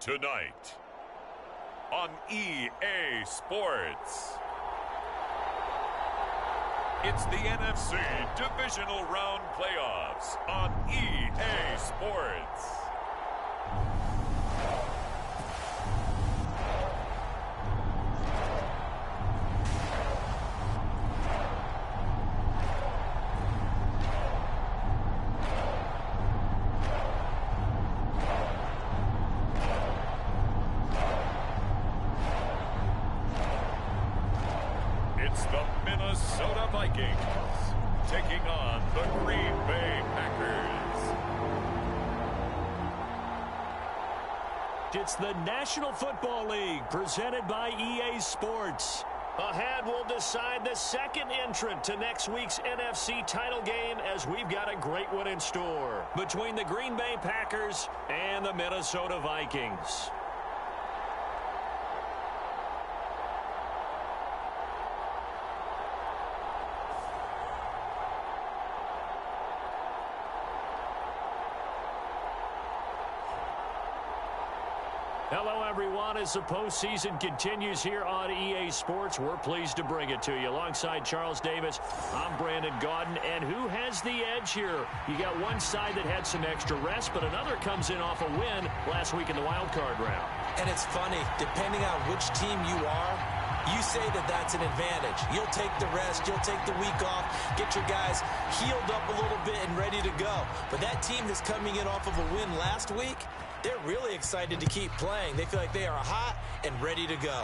Tonight on EA Sports, it's the NFC Divisional Round Playoffs on EA Sports. Taking on the Green Bay Packers. It's the National Football League presented by EA Sports. Ahead, we'll decide the second entrant to next week's NFC title game, as we've got a great one in store between the Green Bay Packers and the Minnesota Vikings. Hello, everyone. As the postseason continues here on EA Sports, we're pleased to bring it to you. Alongside Charles Davis, I'm Brandon Gaudin. And who has the edge here? You got one side that had some extra rest, but another comes in off a win last week in the wild card round. And it's funny, depending on which team you are, you say that that's an advantage. You'll take the rest, you'll take the week off, get your guys healed up a little bit and ready to go. But that team that's coming in off of a win last week, they're really excited to keep playing. They feel like they are hot and ready to go.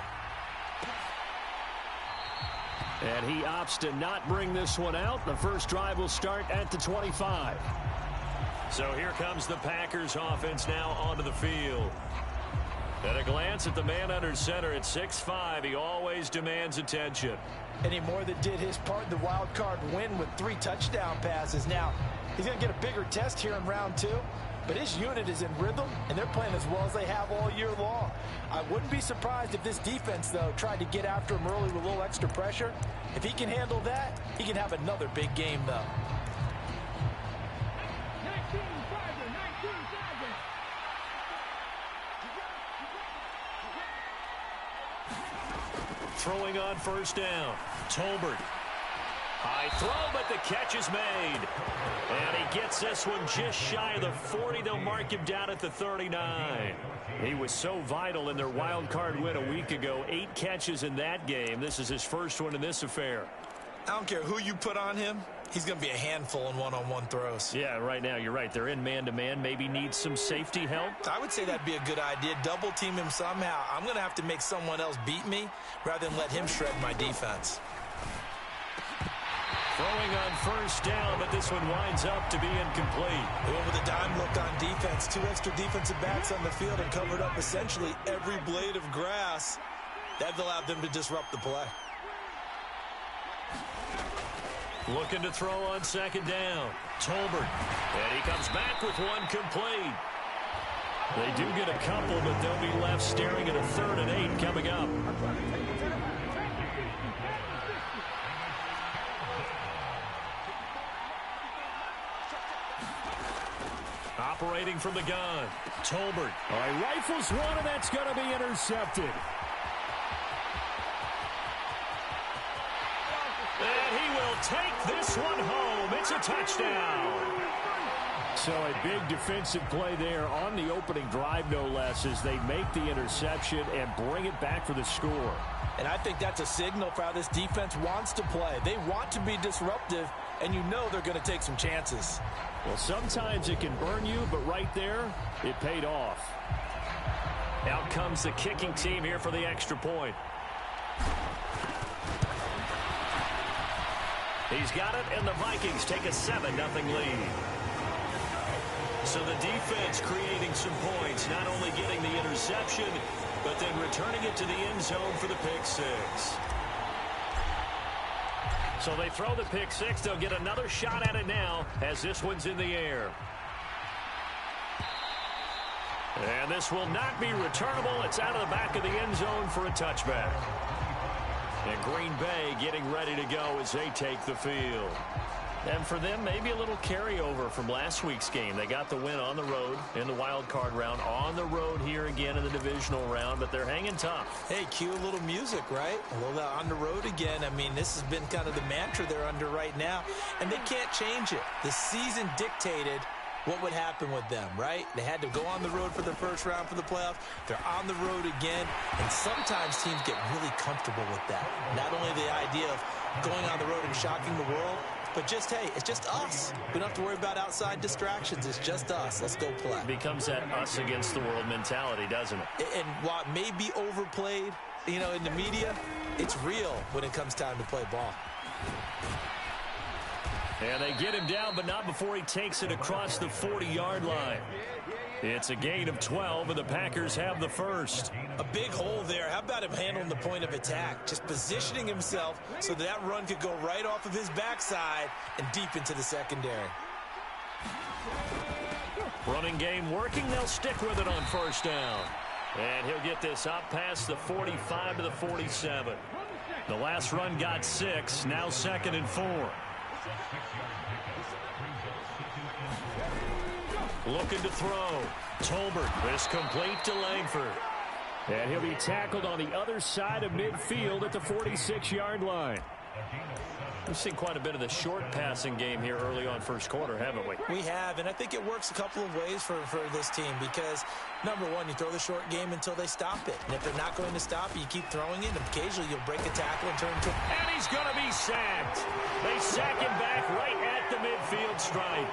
And he opts to not bring this one out. The first drive will start at the 25. So here comes the Packers offense now onto the field. At a glance at the man under center at 6'5", he always demands attention. And he more than did his part in the wild card win with 3 touchdown passes. Now, he's going to get a bigger test here in round 2. But his unit is in rhythm, and they're playing as well as they have all year long. I wouldn't be surprised if this defense, though, tried to get after him early with a little extra pressure. If he can handle that, he can have another big game, though. Throwing on first down, Tolbert. High throw, but the catch is made. And he gets this one just shy of the 40. They'll mark him down at the 39. He was so vital in their wild card win a week ago. 8 catches in that game. This is his first one in this affair. I don't care who you put on him. He's going to be a handful in one-on-one throws. Yeah, right now, you're right. They're in man-to-man. Maybe needs some safety help. I would say that'd be a good idea. Double team him somehow. I'm going to have to make someone else beat me rather than let him shred my defense. Throwing on first down, but this one winds up to be incomplete. With a dime look on defense, 2 extra defensive backs on the field and covered up essentially every blade of grass. That allowed them to disrupt the play. Looking to throw on second down. Tolbert. And he comes back with one complete. They do get a couple, but they'll be left staring at a 3rd and 8 coming up. Operating from the gun, Tolbert. All right, rifles one, and that's going to be intercepted. And he will take this one home. It's a touchdown. So a big defensive play there on the opening drive, no less, as they make the interception and bring it back for the score. And I think that's a signal for how this defense wants to play. They want to be disruptive, and you know they're going to take some chances. Well, sometimes it can burn you, but right there, it paid off. Out comes the kicking team here for the extra point. He's got it, and the Vikings take a 7-0 lead. So the defense creating some points, not only getting the interception, but then returning it to the end zone for the pick 6. So they throw the pick 6. They'll get another shot at it now as this one's in the air. And this will not be returnable. It's out of the back of the end zone for a touchback. And Green Bay getting ready to go as they take the field. And for them, maybe a little carryover from last week's game. They got the win on the road in the wild card round, on the road here again in the divisional round, but they're hanging tough. Hey, cue a little music, right? A little on the road again. I mean, this has been kind of the mantra they're under right now, and they can't change it. The season dictated what would happen with them, right? They had to go on the road for the first round for the playoffs. They're on the road again, and sometimes teams get really comfortable with that. Not only the idea of going on the road and shocking the world, but just, hey, it's just us. We don't have to worry about outside distractions. It's just us. Let's go play. It becomes that us against the world mentality, doesn't it? And while it may be overplayed, you know, in the media, it's real when it comes time to play ball. And they get him down, but not before he takes it across the 40-yard line. It's a gain of 12, and the Packers have the first. A big hole there. How about him handling the point of attack? Just positioning himself so that run could go right off of his backside and deep into the secondary. Running game working. They'll stick with it on first down. And he'll get this up past the 45 to the 47. The last run got 6. Now 2nd and 4. Looking to throw. Tolbert is complete to Langford. And he'll be tackled on the other side of midfield at the 46-yard line. We've seen quite a bit of the short passing game here early on first quarter, haven't we? We have, and I think it works a couple of ways for this team because, number one, you throw the short game until they stop it. And if they're not going to stop it, you keep throwing it, and occasionally you'll break a tackle and turn to... And he's going to be sacked. They sack him back right at the midfield stripe.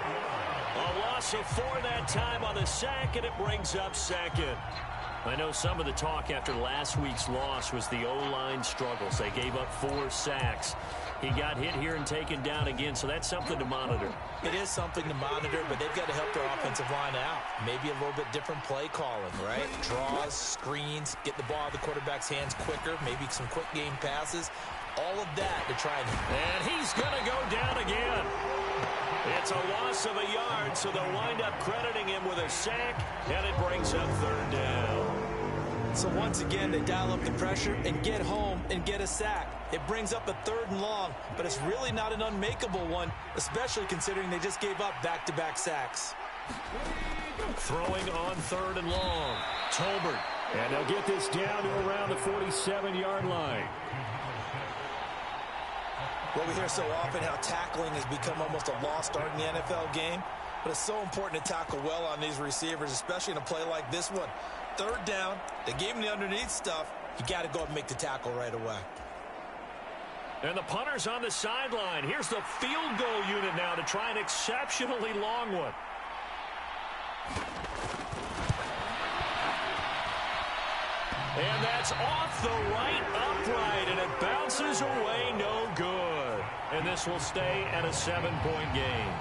A loss of 4 that time on the sack, and it brings up 2nd. I know some of the talk after last week's loss was the O-line struggles. They gave up 4 sacks. He got hit here and taken down again, so that's something to monitor. It is something to monitor, but they've got to help their offensive line out. Maybe a little bit different play calling, right? Draws, screens, get the ball out of the quarterback's hands quicker, maybe some quick game passes. All of that to try and he's going to go down again. It's a loss of a yard, so they'll wind up crediting him with a sack, and it brings up 3rd down. So once again, they dial up the pressure and get home and get a sack. It brings up a 3rd and long, but it's really not an unmakeable one, especially considering they just gave up back-to-back sacks. Throwing on 3rd and long. Tolbert, and they'll get this down to around the 47-yard line. Well, we hear so often how tackling has become almost a lost art in the NFL game, but it's so important to tackle well on these receivers, especially in a play like this one. 3rd down, they gave him the underneath stuff. You got to go and make the tackle right away. And the punter's on the sideline. Here's the field goal unit now to try an exceptionally long one. And that's off the right upright, and it bounces away, no good. And this will stay at a 7-point game.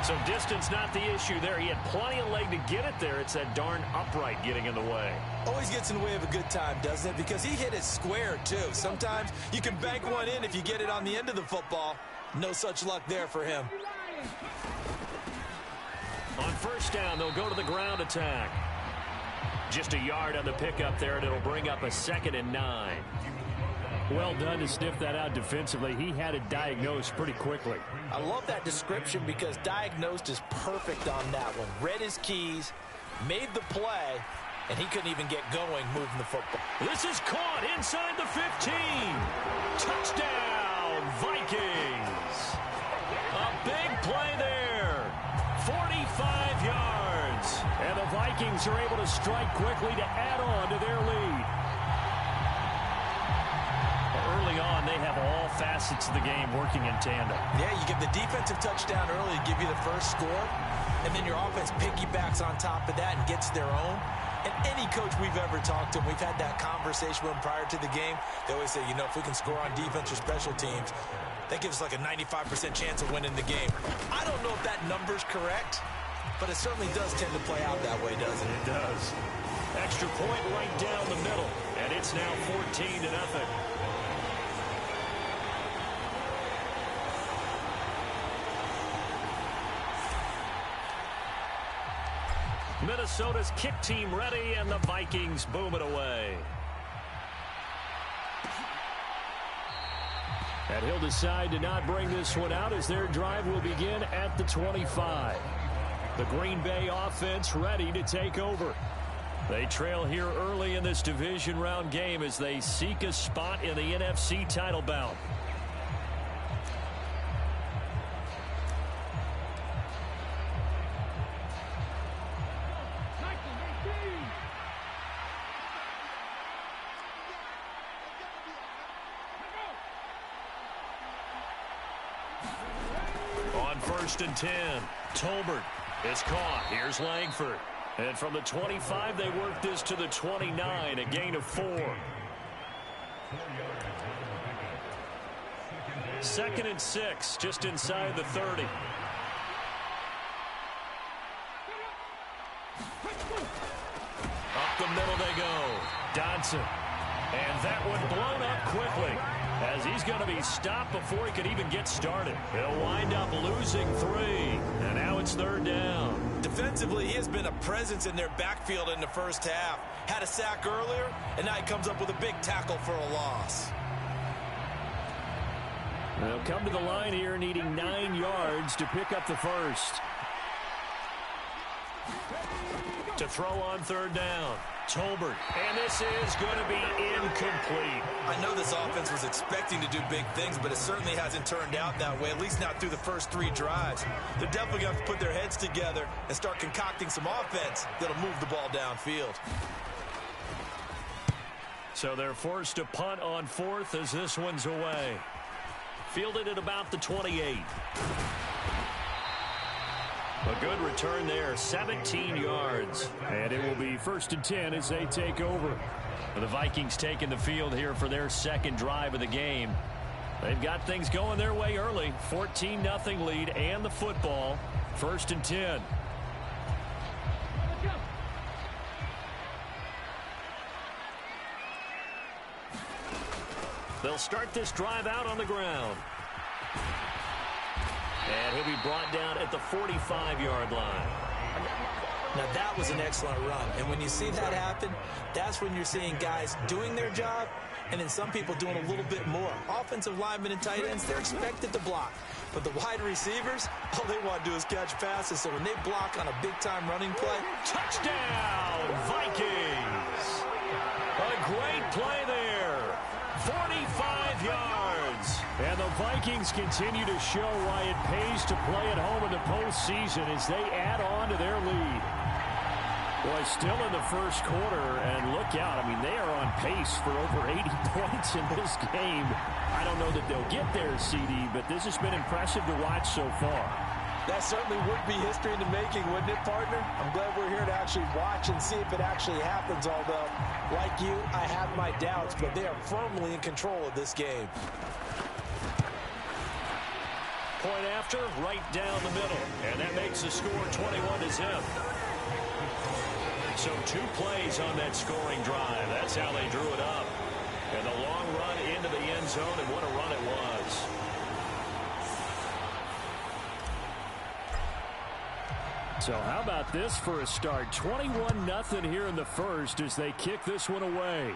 So distance not the issue there. He had plenty of leg to get it there. It's that darn upright getting in the way. Always gets in the way of a good time, doesn't it? Because he hit it square, too. Sometimes you can bank one in if you get it on the end of the football. No such luck there for him. On first down, they'll go to the ground attack. Just a yard on the pickup there, and it'll bring up a 2nd and 9. Well done to sniff that out defensively. He had it diagnosed pretty quickly. I love that description because diagnosed is perfect on that one. Read his keys, made the play, and he couldn't even get going moving the football. This is caught inside the 15. Touchdown, Vikings. A big play there. 45 yards. And the Vikings are able to strike quickly to add on to their lead. Early on, they have all facets of the game working in tandem. Yeah, you give the defensive touchdown early to give you the first score, and then your offense piggybacks on top of that and gets their own. And any coach we've ever talked to, we've had that conversation with them prior to the game, they always say, you know, if we can score on defense or special teams, that gives us like a 95% chance of winning the game. I don't know if that number's correct, but it certainly does tend to play out that way, doesn't it? It does. Extra point right down the middle, and it's now 14-0. Minnesota's kick team ready, and the Vikings boom it away. And he'll decide to not bring this one out as their drive will begin at the 25. The Green Bay offense ready to take over. They trail here early in this division round game as they seek a spot in the NFC title bout. On 1st and 10, Tolbert is caught. Here's Langford. And from the 25, they work this to the 29, a gain of 4. 2nd and 6, just inside the 30. Up the middle they go. Dodson. And that one blown up quickly, as he's going to be stopped before he could even get started. He'll wind up losing 3, and now it's 3rd down. Defensively, he has been a presence in their backfield in the first half. Had a sack earlier, and now he comes up with a big tackle for a loss. They'll come to the line here needing 9 yards to pick up the first. To throw on 3rd down. Tolbert, and this is going to be incomplete. I know this offense was expecting to do big things, but it certainly hasn't turned out that way, at least not through the first 3 drives. They're definitely going to have to put their heads together and start concocting some offense that'll move the ball downfield. So they're forced to punt on 4th as this one's away. Fielded at about the 28. A good return there, 17 yards. And it will be 1st and 10 as they take over. The Vikings taking the field here for their 2nd drive of the game. They've got things going their way early. 14-0 lead and the football. 1st and 10. They'll start this drive out on the ground. And he'll be brought down at the 45-yard line. Now, that was an excellent run. And when you see that happen, that's when you're seeing guys doing their job and then some people doing a little bit more. Offensive linemen and tight ends, they're expected to block. But the wide receivers, all they want to do is catch passes. So when they block on a big-time running play, touchdown, Vikings! A great play there. 45 yards. And the Vikings continue to show why it pays to play at home in the postseason as they add on to their lead. Boy, still in the first quarter, and look out. I mean, they are on pace for over 80 points in this game. I don't know that they'll get there, CD, but this has been impressive to watch so far. That certainly would be history in the making, wouldn't it, partner? I'm glad we're here to actually watch and see if it actually happens, although, like you, I have my doubts, but they are firmly in control of this game. Point after, right down the middle, and that makes the score 21-0. So 2 plays on that scoring drive. That's how they drew it up. And the long run into the end zone, and what a run it was. So how about this for a start? 21-0 here in the first as they kick this one away.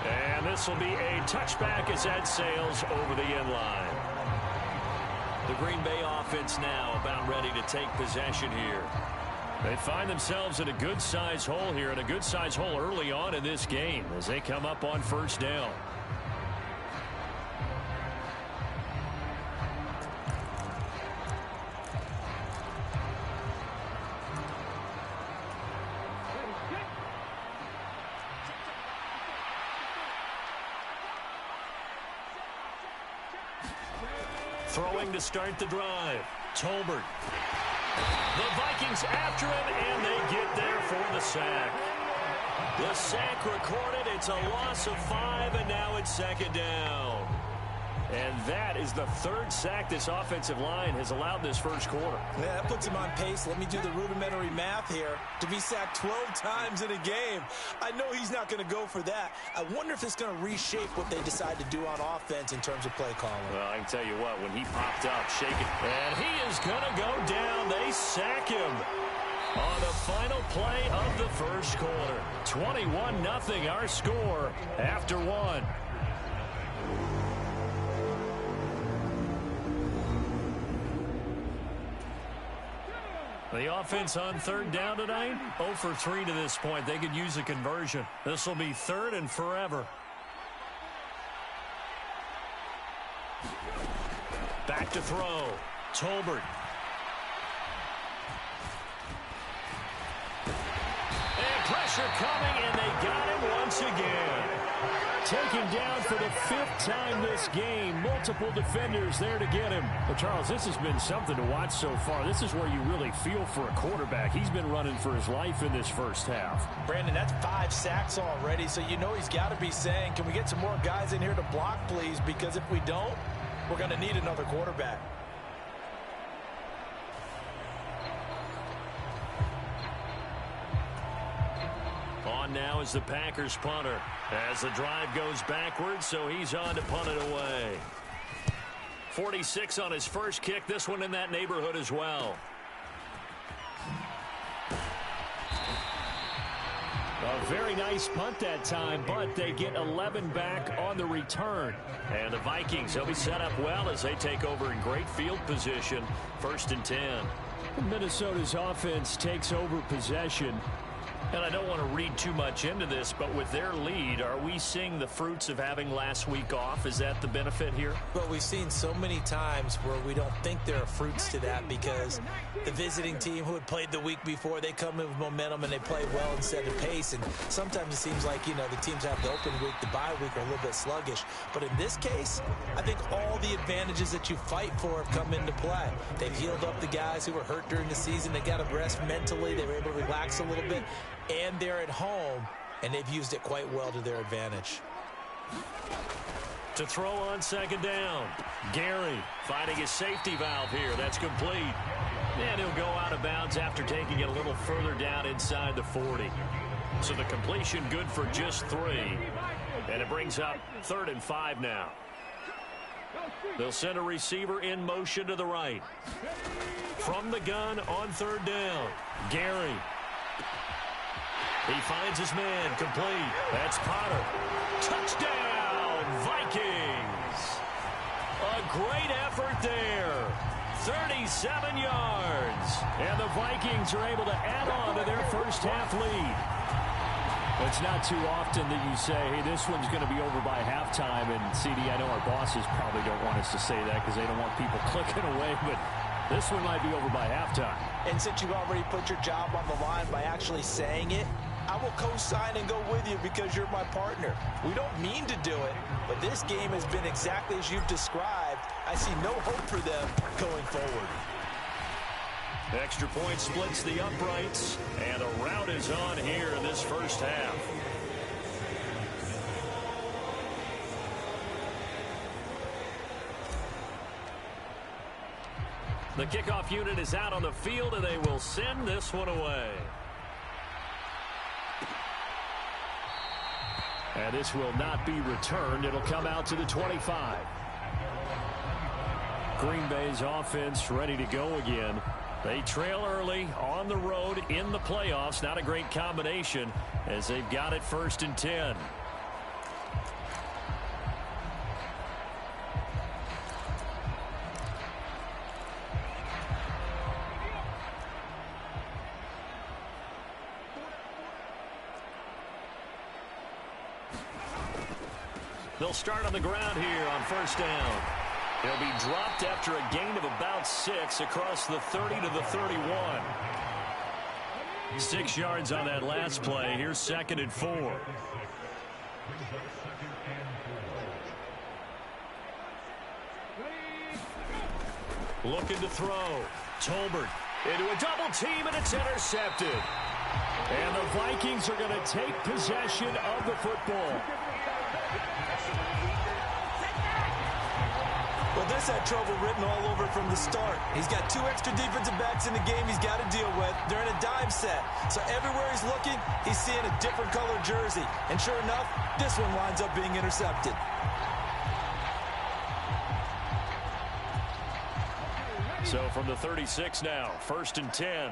And this will be a touchback as that sails over the end line. The Green Bay offense now about ready to take possession here. They find themselves in a good-sized hole here, and a good-sized hole early on in this game as they come up on 1st down. Throwing to start the drive. Tolbert. The Vikings after him, and they get there for the sack. The sack recorded. It's a loss of 5, and now it's 2nd down. And that is the 3rd sack this offensive line has allowed this first quarter. Yeah, that puts him on pace. Let me do the rudimentary math here. To be sacked 12 times in a game. I know he's not going to go for that. I wonder if it's going to reshape what they decide to do on offense in terms of play calling. Well, I can tell you what, when he popped up, shaking, and he is going to go down. They sack him on the final play of the first quarter. 21-0 our score after 1. The offense on third down tonight, 0 for 3 to this point. They could use a conversion. This will be third and forever. Back to throw. Tolbert. And pressure coming, and they got him once again. Taken down for the 5th time this game. Multiple defenders there to get him. But, Charles, this has been something to watch so far. This is where you really feel for a quarterback. He's been running for his life in this first half. Brandon, that's 5 sacks already, so you know he's got to be saying, can we get some more guys in here to block, please? Because if we don't, we're going to need another quarterback. On now is the Packers punter as the drive goes backwards, so he's on to punt it away. 46 on his first kick, this one in that neighborhood as well. A very nice punt that time, but they get 11 back on the return. And the Vikings, they'll be set up well as they take over in great field position. 1st and 10. Minnesota's offense takes over possession. And I don't want to read too much into this, but with their lead, are we seeing the fruits of having last week off? Is that the benefit here? Well, we've seen so many times where we don't think there are fruits to that because the visiting team who had played the week before, they come in with momentum and they play well and set a pace. And sometimes it seems like, you know, the teams have the open week, the bye week are a little bit sluggish. But in this case, I think all the advantages that you fight for have come into play. They've healed up the guys who were hurt during the season. They got to rest mentally. They were able to relax a little bit. And they're at home, and they've used it quite well to their advantage. To throw on 2nd down. Gary finding his safety valve here. That's complete. And he'll go out of bounds after taking it a little further down inside the 40. So the completion good for just 3. And it brings up 3rd and 5 now. They'll send a receiver in motion to the right. From the gun on 3rd down. Gary. He finds his man, complete. That's Potter. Touchdown, Vikings. A great effort there. 37 yards. And the Vikings are able to add on to their first half lead. It's not too often that you say, hey, this one's going to be over by halftime. And, CD, I know our bosses probably don't want us to say that because they don't want people clicking away, but this one might be over by halftime. And since you already put your job on the line by actually saying it, I will co-sign and go with you because you're my partner. We don't mean to do it, but this game has been exactly as you've described. I see no hope for them going forward. Extra point splits the uprights, and a rout is on here in this first half. The kickoff unit is out on the field, and they will send this one away. And this will not be returned. It'll come out to the 25. Green Bay's offense ready to go again. They trail early on the road in the playoffs. Not a great combination as they've got it 1st and 10. They'll start on the ground here on 1st down. He'll be dropped after a gain of about 6 across the 30 to the 31. 6 yards on that last play. Here's 2nd and 4. Looking to throw. Tolbert into a double team, and it's intercepted. And the Vikings are going to take possession of the football. Well, this had trouble written all over from the start. He's got 2 extra defensive backs in the game he's got to deal with. They're in a dime set. So everywhere he's looking, he's seeing a different color jersey. And sure enough, this one winds up being intercepted. So from the 36 now, 1st and 10.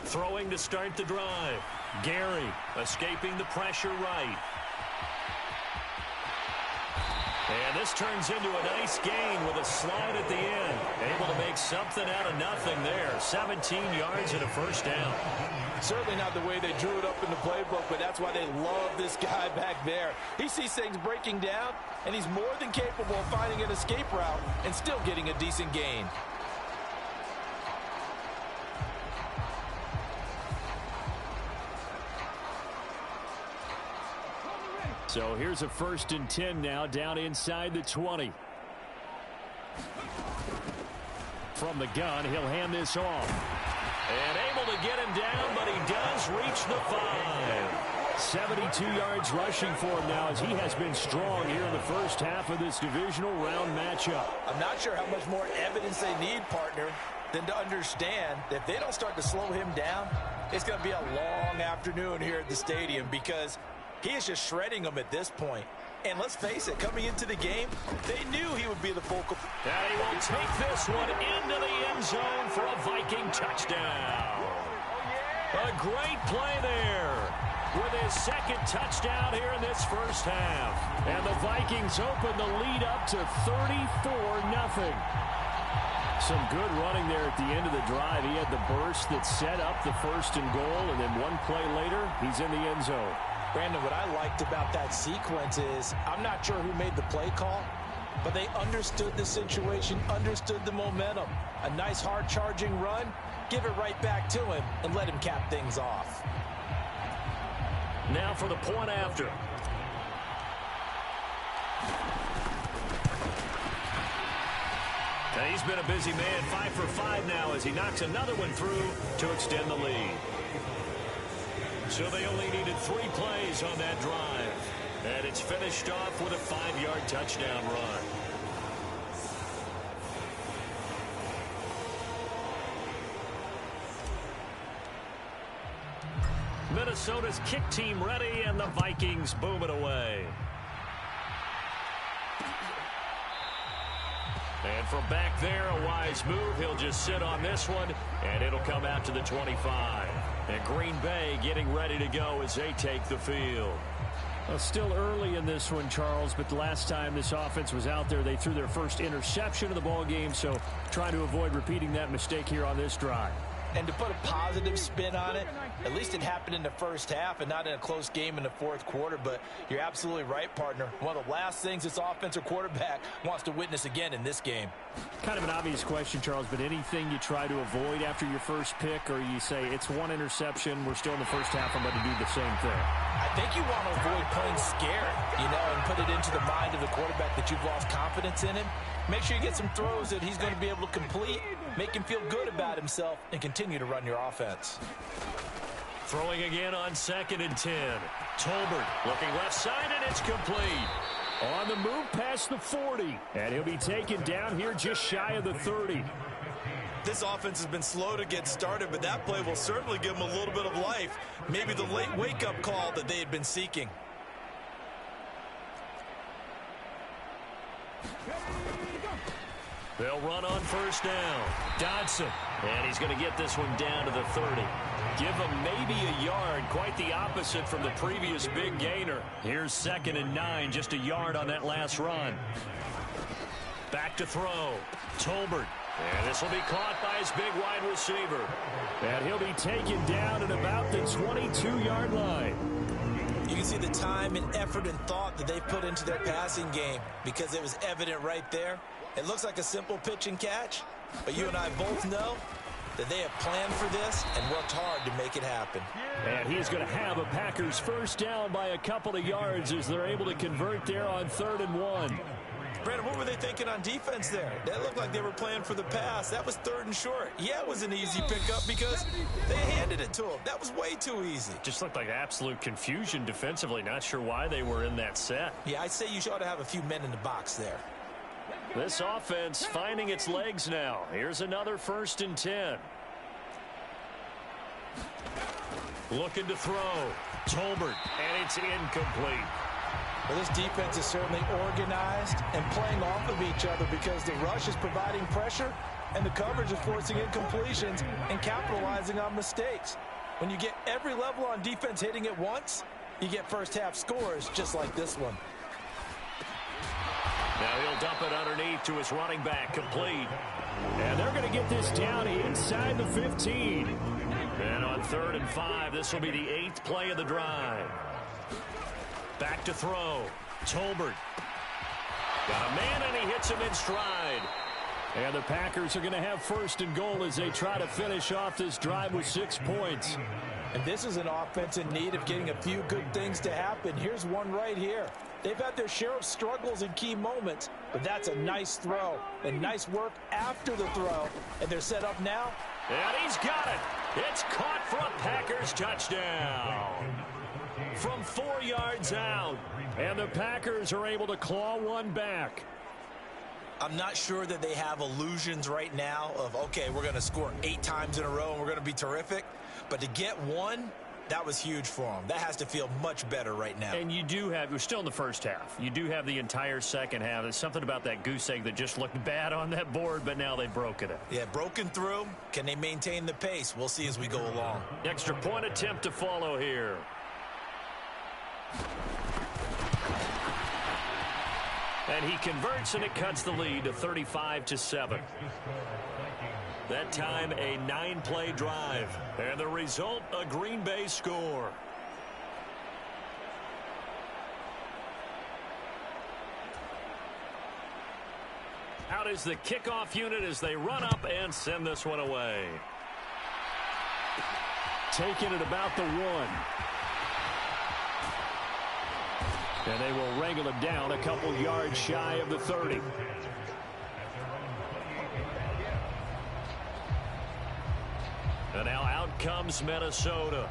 Throwing to start the drive. Gary escaping the pressure right. And this turns into a nice gain with a slide at the end. Able to make something out of nothing there. 17 yards and a first down. Certainly not the way they drew it up in the playbook, but that's why they love this guy back there. He sees things breaking down, and he's more than capable of finding an escape route and still getting a decent gain. So here's a 1st and 10 now, down inside the 20. From the gun, he'll hand this off. And able to get him down, but he does reach the 5. 72 yards rushing for him now as he has been strong here in the first half of this divisional round matchup. I'm not sure how much more evidence they need, partner, than to understand that if they don't start to slow him down, it's going to be a long afternoon here at the stadium because he is just shredding them at this point. And let's face it, coming into the game, they knew he would be the focal. And he will take this one into the end zone for a Viking touchdown. A great play there with his 2nd touchdown here in this first half. And the Vikings open the lead up to 34-0. Some good running there at the end of the drive. He had the burst that set up the 1st and goal, and then one play later, he's in the end zone. Brandon, what I liked about that sequence is I'm not sure who made the play call, but they understood the situation, understood the momentum. A nice hard-charging run, give it right back to him, and let him cap things off. Now for the point after. And he's been a busy man, 5 for 5 now as he knocks another one through to extend the lead. So they only needed 3 plays on that drive. And it's finished off with a 5-yard touchdown run. Minnesota's kick team ready, and the Vikings boom it away. And from back there, a wise move. He'll just sit on this one, and it'll come out to the 25. And Green Bay getting ready to go as they take the field. Well, still early in this one, Charles, but the last time this offense was out there, they threw their first interception of the ball game, so trying to avoid repeating that mistake here on this drive. And to put a positive spin on it, at least it happened in the first half and not in a close game in the 4th quarter. But you're absolutely right, partner. One of the last things this offensive quarterback wants to witness again in this game. Kind of an obvious question, Charles, but anything you try to avoid after your first pick, or you say it's one interception, we're still in the first half, I'm going to do the same thing? I think you want to avoid playing scared, and put it into the mind of the quarterback that you've lost confidence in him. Make sure you get some throws that he's going to be able to complete, make him feel good about himself, and continue to run your offense. Throwing again on 2nd and 10. Tolbert looking left side, and it's complete. On the move past the 40, and he'll be taken down here just shy of the 30. This offense has been slow to get started, but that play will certainly give them a little bit of life. Maybe the late wake-up call that they had been seeking. They'll run on 1st down. Dodson, and he's going to get this one down to the 30. Give him maybe a yard, quite the opposite from the previous big gainer. Here's 2nd and 9, just a yard on that last run. Back to throw. Tolbert, and this will be caught by his big wide receiver. And he'll be taken down at about the 22-yard line. You can see the time and effort and thought that they've put into their passing game because it was evident right there. It looks like a simple pitch and catch, but you and I both know that they have planned for this and worked hard to make it happen. And he's going to have a Packers first down by a couple of yards as they're able to convert there on 3rd and 1. Brandon, what were they thinking on defense there? That looked like they were playing for the pass. That was 3rd and short. Yeah, it was an easy pickup because they handed it to him. That was way too easy. Just looked like absolute confusion defensively. Not sure why they were in that set. Yeah, I'd say you ought to have a few men in the box there. This offense finding its legs now. Here's another 1st and 10. Looking to throw. Tolbert, and it's incomplete. Well, this defense is certainly organized and playing off of each other because the rush is providing pressure and the coverage is forcing incompletions and capitalizing on mistakes. When you get every level on defense hitting at once, you get first half scores just like this one. Now he'll dump it underneath to his running back, complete. And they're going to get this down inside the 15. And on 3rd and 5, this will be the 8th play of the drive. Back to throw. Tolbert. Got a man, and he hits him in stride. And the Packers are going to have 1st and goal as they try to finish off this drive with 6 points. And this is an offense in need of getting a few good things to happen. Here's one right here. They've had their share of struggles in key moments, but that's a nice throw and nice work after the throw. And they're set up now. And he's got it. It's caught for a Packers touchdown. From 4 yards out. And the Packers are able to claw one back. I'm not sure that they have illusions right now of, okay, we're going to score 8 times in a row and we're going to be terrific. But to get one, that was huge for them. That has to feel much better right now. And you do have, we're still in the first half. You do have the entire second half. There's something about that goose egg that just looked bad on that board, but now they've broken it. Yeah, broken through. Can they maintain the pace? We'll see as we go along. Extra point attempt to follow here. And he converts, and it cuts the lead to 35-7. That time, a 9-play drive. And the result, a Green Bay score. Out is the kickoff unit as they run up and send this one away. Taking it about the 1. And they will wrangle it down a couple yards shy of the 30. And now out comes Minnesota.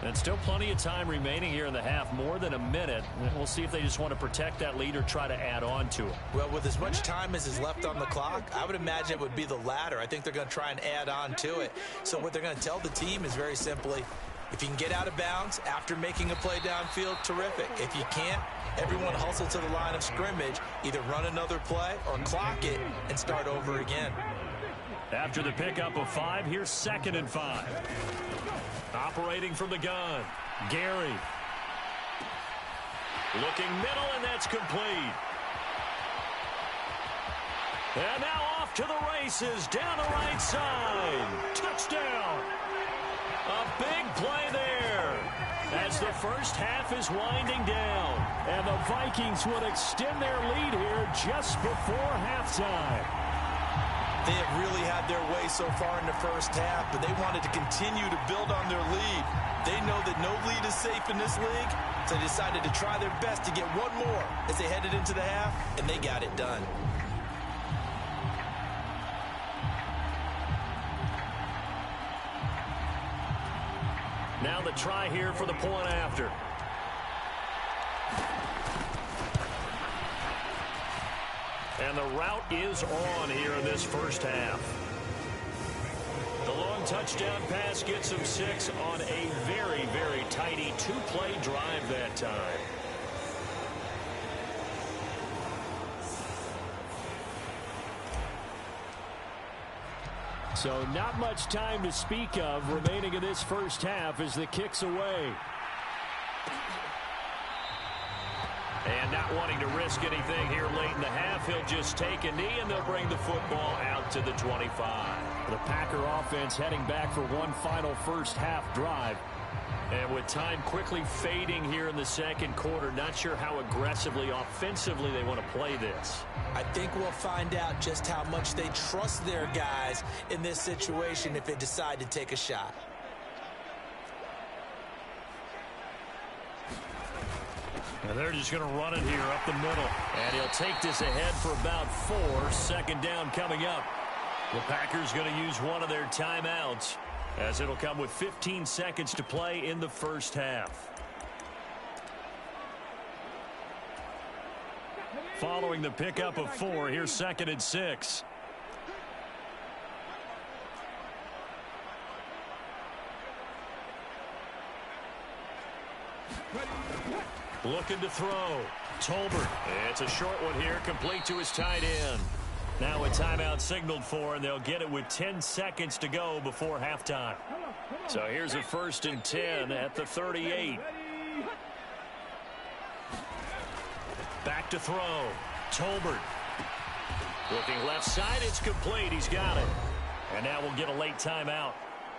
And still plenty of time remaining here in the half, more than a minute. And we'll see if they just want to protect that lead or try to add on to it. Well, with as much time as is left on the clock, I would imagine it would be the latter. I think they're going to try and add on to it. So what they're going to tell the team is very simply, if you can get out of bounds after making a play downfield, terrific. If you can't, everyone hustle to the line of scrimmage, either run another play or clock it and start over again. After the pickup of 5, here's 2nd and 5. Operating from the gun, Gary. Looking middle, and that's complete. And now off to the races, down the right side. Touchdown. A big play there as the first half is winding down. And the Vikings would extend their lead here just before halftime. They have really had their way so far in the first half, but they wanted to continue to build on their lead. They know that no lead is safe in this league, so they decided to try their best to get one more as they headed into the half, and they got it done. Now the try here for the point after. And the route is on here in this first half. The long touchdown pass gets him 6 on a very, very tidy 2-play drive that time. So not much time to speak of remaining in this first half as the kick's away. And not wanting to risk anything here late in the half, he'll just take a knee, and they'll bring the football out to the 25. The Packer offense heading back for one final first half drive. And with time quickly fading here in the second quarter, not sure how aggressively, offensively they want to play this. I think we'll find out just how much they trust their guys in this situation if they decide to take a shot. And they're just going to run it here up the middle. And he'll take this ahead for about 4. 2nd down coming up. The Packers going to use one of their timeouts, as it'll come with 15 seconds to play in the first half. Following the pickup of 4, here's 2nd and 6. Looking to throw. Tolbert. It's a short one here, complete to his tight end. Now a timeout signaled for, and they'll get it with 10 seconds to go before halftime. So here's a 1st and 10 at the 38. Back to throw. Tolbert. Looking left side, it's complete. He's got it. And now we'll get a late timeout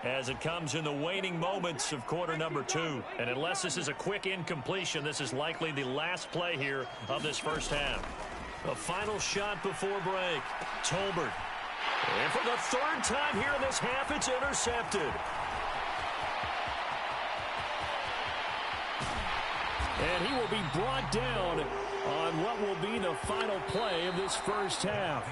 as it comes in the waning moments of quarter number 2. And unless this is a quick incompletion, this is likely the last play here of this first half. A final shot before break. Tolbert. And for the third time here in this half, it's intercepted. And he will be brought down on what will be the final play of this first half.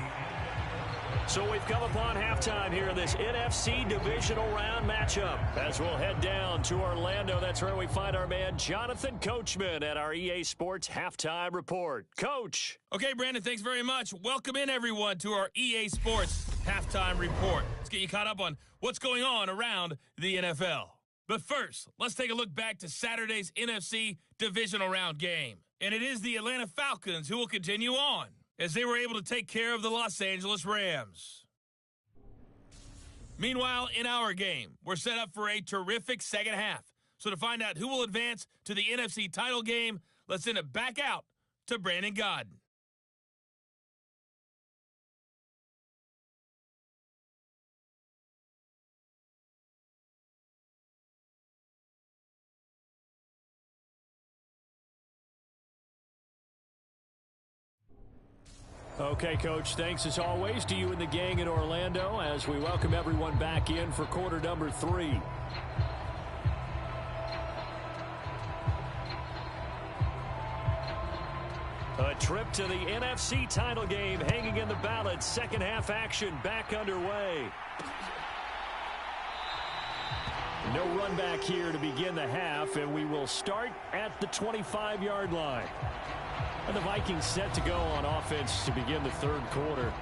So we've come upon halftime here in this NFC divisional round matchup. As we'll head down to Orlando, that's where we find our man Jonathan Coachman at our EA Sports Halftime Report. Coach. Okay, Brandon, thanks very much. Welcome in, everyone, to our EA Sports Halftime Report. Let's get you caught up on what's going on around the NFL. But first, let's take a look back to Saturday's NFC divisional round game. And it is the Atlanta Falcons who will continue on, as they were able to take care of the Los Angeles Rams. Meanwhile, in our game, we're set up for a terrific second half. So to find out who will advance to the NFC title game, let's send it back out to Brandon Godden. Okay, Coach, thanks as always to you and the gang in Orlando as we welcome everyone back in for quarter number 3. A trip to the NFC title game hanging in the balance. Second half action back underway. No run back here to begin the half, and we will start at the 25-yard line. And the Vikings set to go on offense to begin the third quarter.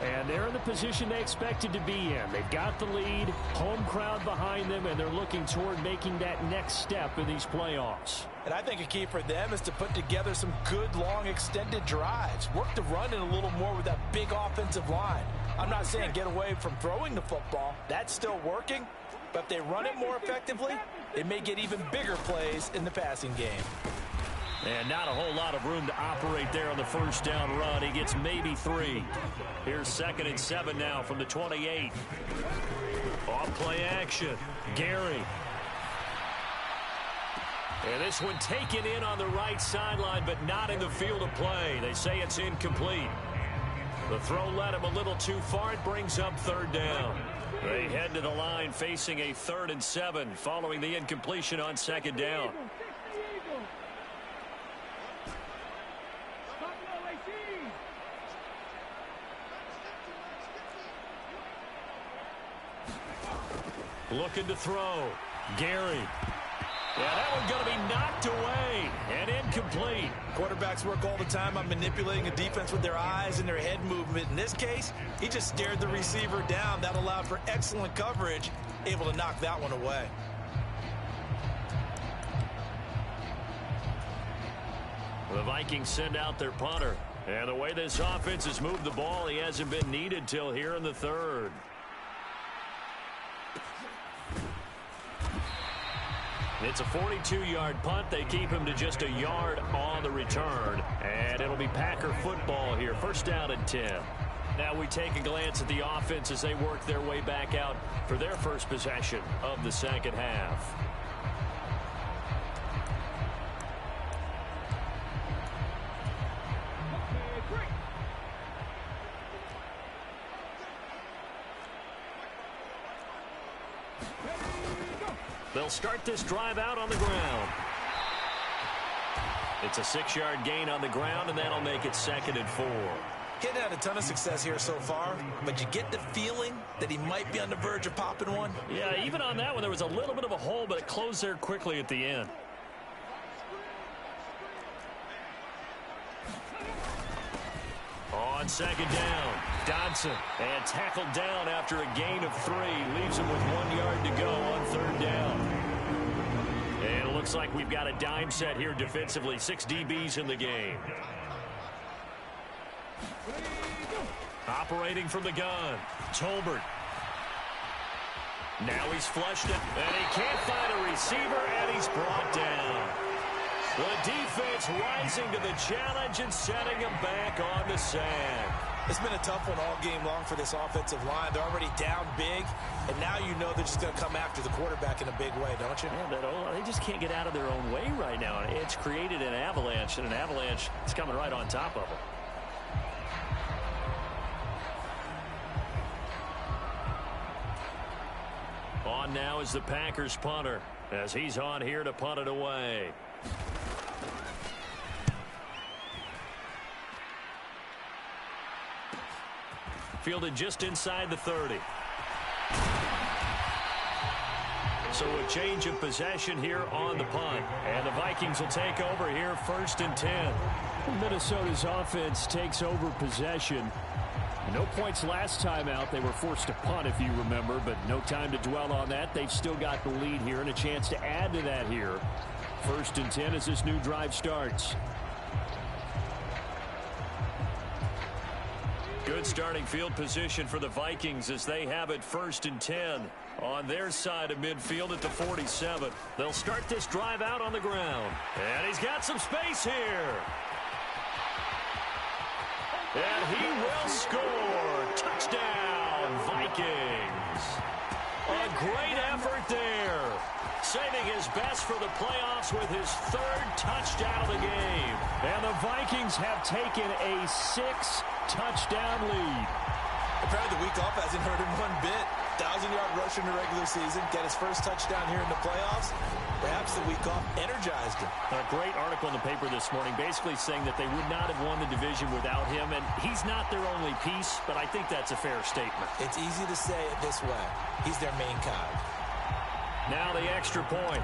And they're in the position they expected to be in. They've got the lead, home crowd behind them, and they're looking toward making that next step in these playoffs. And I think a key for them is to put together some good, long, extended drives. Work the run in a little more with that big offensive line. I'm not saying get away from throwing the football. That's still working. But if they run it more effectively, they may get even bigger plays in the passing game. And not a whole lot of room to operate there on the first down run. He gets maybe 3. Here's 2nd and 7 now from the 28. Off play action. Gary. And this one taken in on the right sideline, but not in the field of play. They say it's incomplete. The throw led him a little too far. It brings up 3rd down. They head to the line facing a 3rd and 7 following the incompletion on 2nd down. Looking to throw. Gary. Yeah, that one's going to be knocked away and incomplete. Quarterbacks work all the time on manipulating a defense with their eyes and their head movement. In this case, he just stared the receiver down. That allowed for excellent coverage, able to knock that one away. The Vikings send out their punter. And the way this offense has moved the ball, he hasn't been needed till here in the 3rd. It's a 42-yard punt. They keep him to just a yard on the return. And it'll be Packer football here. First down and 10. Now we take a glance at the offense as they work their way back out for their first possession of the second half. They'll start this drive out on the ground. It's a 6-yard gain on the ground, and that'll make it 2nd and 4. Hadn't had a ton of success here so far, but you get the feeling that he might be on the verge of popping one. Yeah, even on that one, there was a little bit of a hole, but it closed there quickly at the end. On 2nd down, Dodson, and tackled down after a gain of 3. Leaves him with 1 yard to go on 3rd down. And it looks like we've got a dime set here defensively. 6 DBs in the game. Operating from the gun, Tolbert. Now he's flushed it, and he can't find a receiver, and he's brought down. The defense rising to the challenge and setting him back on the sack. It's been a tough one all game long for this offensive line. They're already down big, and now you know they're just going to come after the quarterback in a big way, don't you? Yeah, they just can't get out of their own way right now. It's created an avalanche, and an avalanche is coming right on top of them. On now is the Packers punter, as he's on here to punt it away. Fielded just inside the 30. So a change of possession here on the punt. And the Vikings will take over here 1st and 10. Minnesota's offense takes over possession. No points last time out. They were forced to punt, if you remember, but no time to dwell on that. They've still got the lead here and a chance to add to that here. 1st and 10 as this new drive starts. Good starting field position for the Vikings as they have it 1st and 10 on their side of midfield at the 47. They'll start this drive out on the ground. And he's got some space here. And he will score. Touchdown, Vikings. A great effort there. Saving his best for the playoffs with his 3rd touchdown of the game. And the Vikings have taken a 6-touchdown lead. Apparently the week off hasn't hurt him one bit. 1,000-yard rusher in the regular season, get his first touchdown here in the playoffs. Perhaps the week off energized him. A great article in the paper this morning basically saying that they would not have won the division without him, and he's not their only piece, but I think that's a fair statement. It's easy to say it this way. He's their main cog. Now the extra point.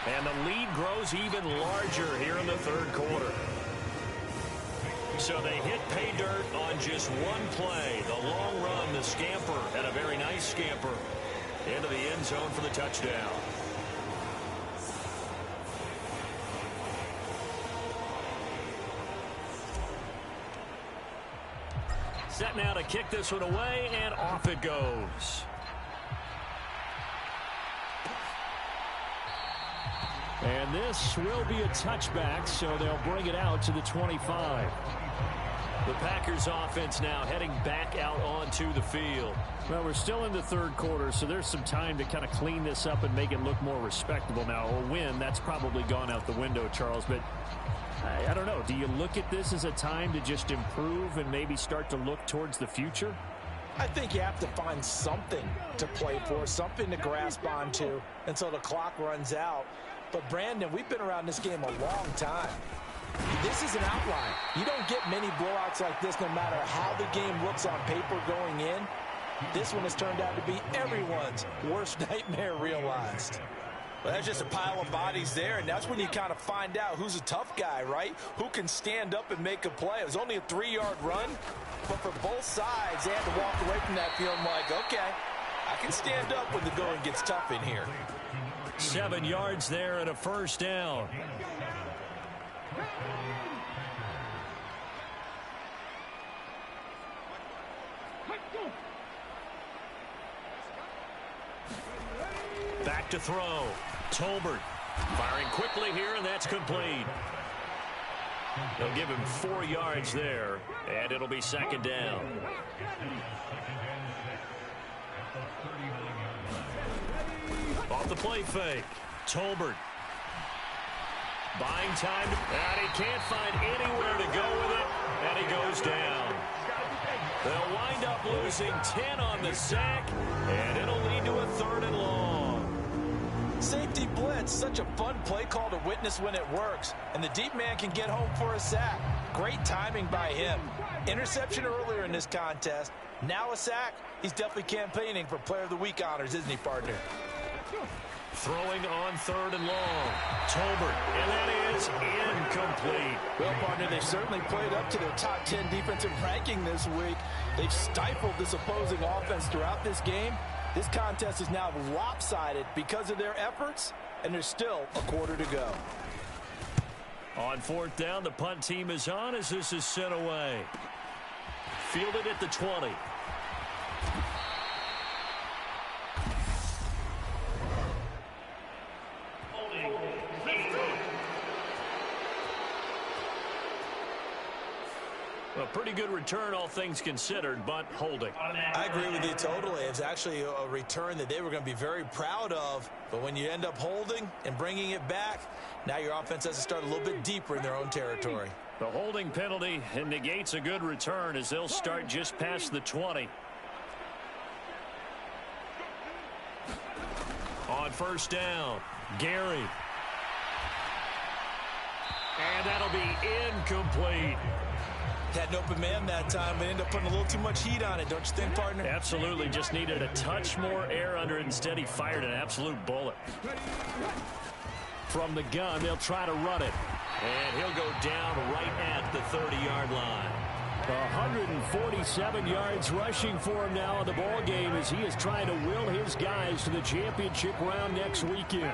And the lead grows even larger here in the 3rd quarter. So they hit pay dirt on just one play. The long run, the scamper, and a very nice scamper into the end zone for the touchdown. Set now to kick this one away, and off it goes. And this will be a touchback, so they'll bring it out to the 25. The Packers offense now heading back out onto the field. Well, we're still in the 3rd quarter, so there's some time to kind of clean this up and make it look more respectable. Now, a win, that's probably gone out the window, Charles, but I don't know. Do you look at this as a time to just improve and maybe start to look towards the future? I think you have to find something to play for, something to grasp onto until the clock runs out. But, Brandon, we've been around this game a long time. This is an outline. You don't get many blowouts like this no matter how the game looks on paper going in. This one has turned out to be everyone's worst nightmare realized. Well, that's just a pile of bodies there, and that's when you kind of find out who's a tough guy, right? Who can stand up and make a play. It was only a 3-yard run, but for both sides, they had to walk away from that feeling like, okay, I can stand up when the going gets tough in here. 7 yards there and a 1st down. Back to throw. Tolbert firing quickly here, and that's complete. They'll give him 4 yards there, and it'll be 2nd down. Off the play fake. Tolbert. Buying time, and he can't find anywhere to go with it, and he goes down. They'll wind up losing 10 on the sack, and it'll lead to a 3rd and long. Safety blitz, such a fun play call to witness when it works. And the deep man can get home for a sack. Great timing by him. Interception earlier in this contest. Now a sack. He's definitely campaigning for Player of the Week honors, isn't he, partner? Throwing on 3rd and long. Tolbert, and that is incomplete. Well, partner, they certainly played up to their top 10 defensive ranking this week. They've stifled this opposing offense throughout this game. This contest is now lopsided because of their efforts, and there's still a quarter to go. On 4th down, the punt team is on as this is sent away. Fielded at the 20. A pretty good return, all things considered, but holding. I agree with you totally. It's actually a return that they were going to be very proud of. But when you end up holding and bringing it back, now your offense has to start a little bit deeper in their own territory. The holding penalty negates a good return as they'll start just past the 20. On first down, Gary. And that'll be incomplete. Had an open man that time, but ended up putting a little too much heat on it, don't you think, partner? Absolutely. Just needed a touch more air under it. Instead, he fired an absolute bullet. From the gun, they'll try to run it. And he'll go down right at the 30-yard line. 147 yards rushing for him now in the ball game as he is trying to will his guys to the championship round next weekend.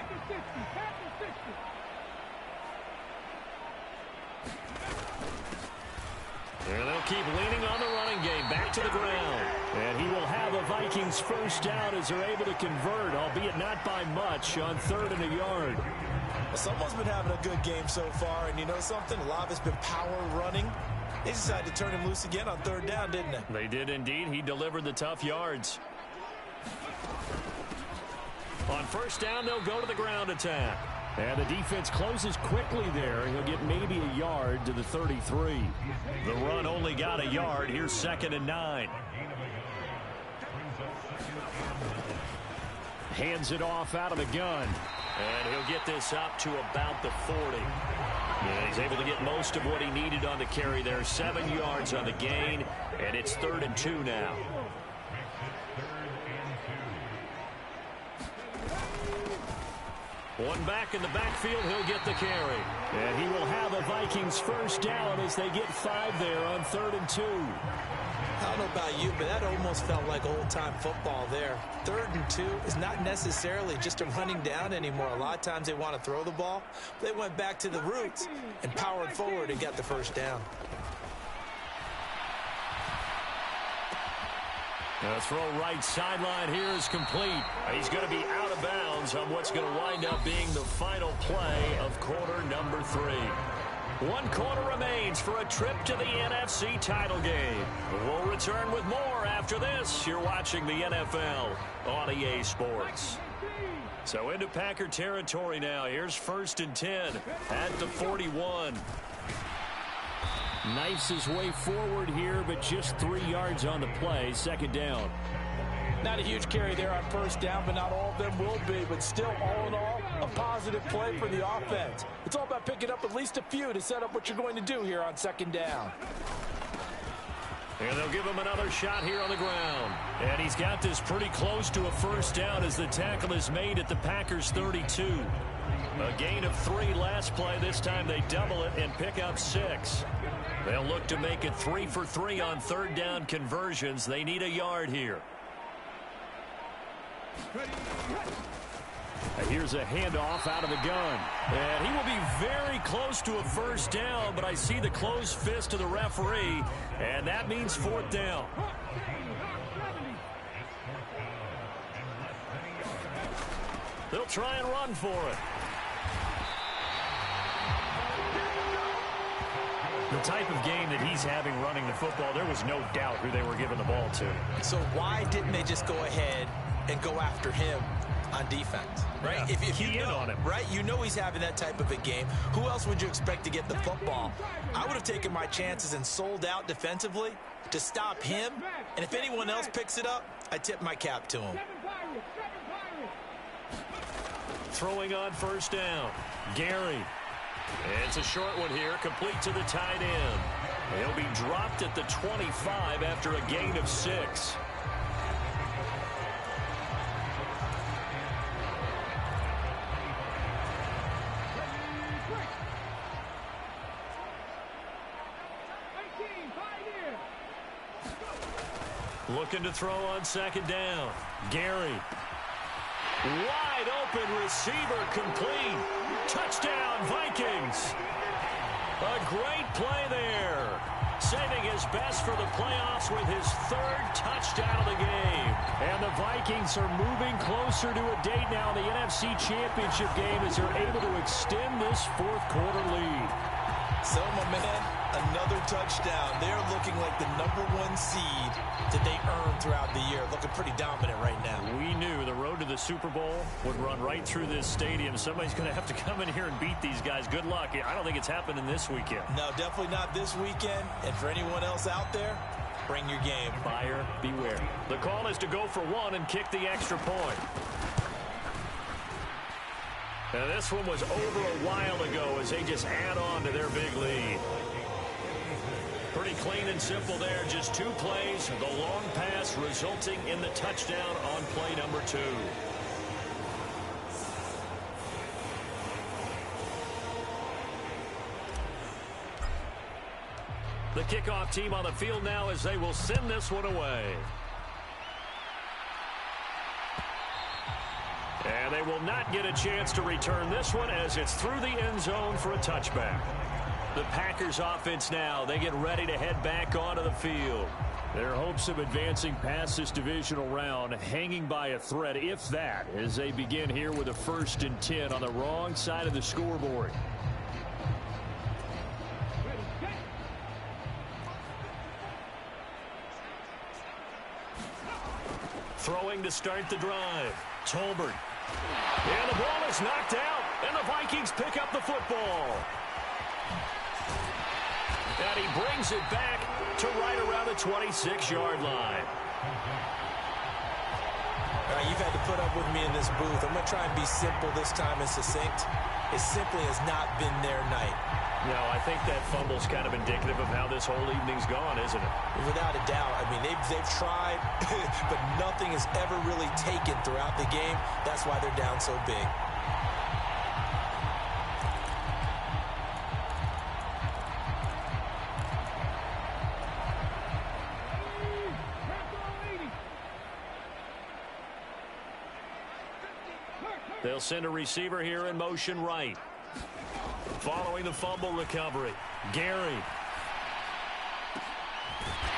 And they'll keep leaning on the running game. Back to the ground. And he will have a Vikings first down as they're able to convert, albeit not by much, on 3rd and a yard. Well, someone's been having a good game so far, and you know something? A lot of it's been power running. They decided to turn him loose again on 3rd down, didn't they? They did indeed. He delivered the tough yards. On first down, they'll go to the ground attack. And the defense closes quickly there. He'll get maybe a yard to the 33. The run only got a yard. Here's 2nd and 9. Hands it off out of the gun. And he'll get this up to about the 40. Yeah, he's able to get most of what he needed on the carry there. 7 yards on the gain. And it's 3rd and 2 now. One back in the backfield, he'll get the carry. And he will have a Vikings first down as they get 5 there on 3rd and 2. I don't know about you, but that almost felt like old-time football there. 3rd and 2 is not necessarily just a running down anymore. A lot of times they want to throw the ball. They went back to the roots and powered forward and got the first down. The throw right sideline here is complete. He's going to be out of bounds on what's going to wind up being the final play of quarter number 3. 1 quarter remains for a trip to the NFC title game. We'll return with more after this. You're watching the NFL on EA Sports. So into Packer territory now. Here's 1st and 10 at the 41. Knifes his way forward here, but just 3 yards on the play. 2nd down. Not a huge carry there on first down, but not all of them will be. But still, all in all, a positive play for the offense. It's all about picking up at least a few to set up what you're going to do here on 2nd down. And they'll give him another shot here on the ground. And he's got this pretty close to a first down as the tackle is made at the Packers' 32. A gain of 3 last play. This time they double it and pick up 6. They'll look to make it 3 for 3 on 3rd down conversions. They need a yard here. Here's a handoff out of the gun. And he will be very close to a first down, but I see the closed fist of the referee, and that means 4th down. They'll try and run for it. The type of game that he's having running the football, there was no doubt who they were giving the ball to. So why didn't they just go ahead and go after him on defense, right? Yeah, if you know, on him. right? You know he's having that type of a game. Who else would you expect to get the football? I would have taken my chances and sold out defensively to stop him. And if anyone else picks it up, I tip my cap to him. Throwing on first down, Gary. It's a short one here, complete to the tight end. He'll be dropped at the 25 after a gain of 6. Looking to throw on 2nd down. Gary. Wide open receiver complete. Touchdown, Vikings. A great play there. Saving his best for the playoffs with his 3rd touchdown of the game. And the Vikings are moving closer to a date now in the NFC Championship game as they're able to extend this 4th quarter lead. So, my man, Another touchdown. They're looking like the #1 seed that they earned throughout the year. Looking pretty dominant right now. We knew the road to the Super Bowl would run right through this stadium. Somebody's going to have to come in here and beat these guys. Good luck. I don't think it's happening this weekend. No, definitely not this weekend. And for anyone else out there, bring your game. Buyer beware. The call is to go for one and kick the extra point. And this one was over a while ago as they just add on to their big lead. Pretty clean and simple there. Just 2 plays. The long pass resulting in the touchdown on play number 2. The kickoff team on the field now as they will send this one away. And they will not get a chance to return this one as it's through the end zone for a touchback. The Packers offense now, they get ready to head back onto the field. Their hopes of advancing past this divisional round hanging by a thread, if that, as they begin here with a 1st and 10 on the wrong side of the scoreboard. Throwing to start the drive. Tolbert. And the ball is knocked out, and the Vikings pick up the football. And he brings it back to right around the 26-yard line. All right, you've had to put up with me in this booth. I'm going to try and be simple this time and succinct. It simply has not been their night. No, I think that fumble's kind of indicative of how this whole evening's gone, isn't it? Without a doubt. I mean, they've tried, but nothing is ever really taken throughout the game. That's why they're down so big. They'll send a receiver here in motion right. Following the fumble recovery, Gary.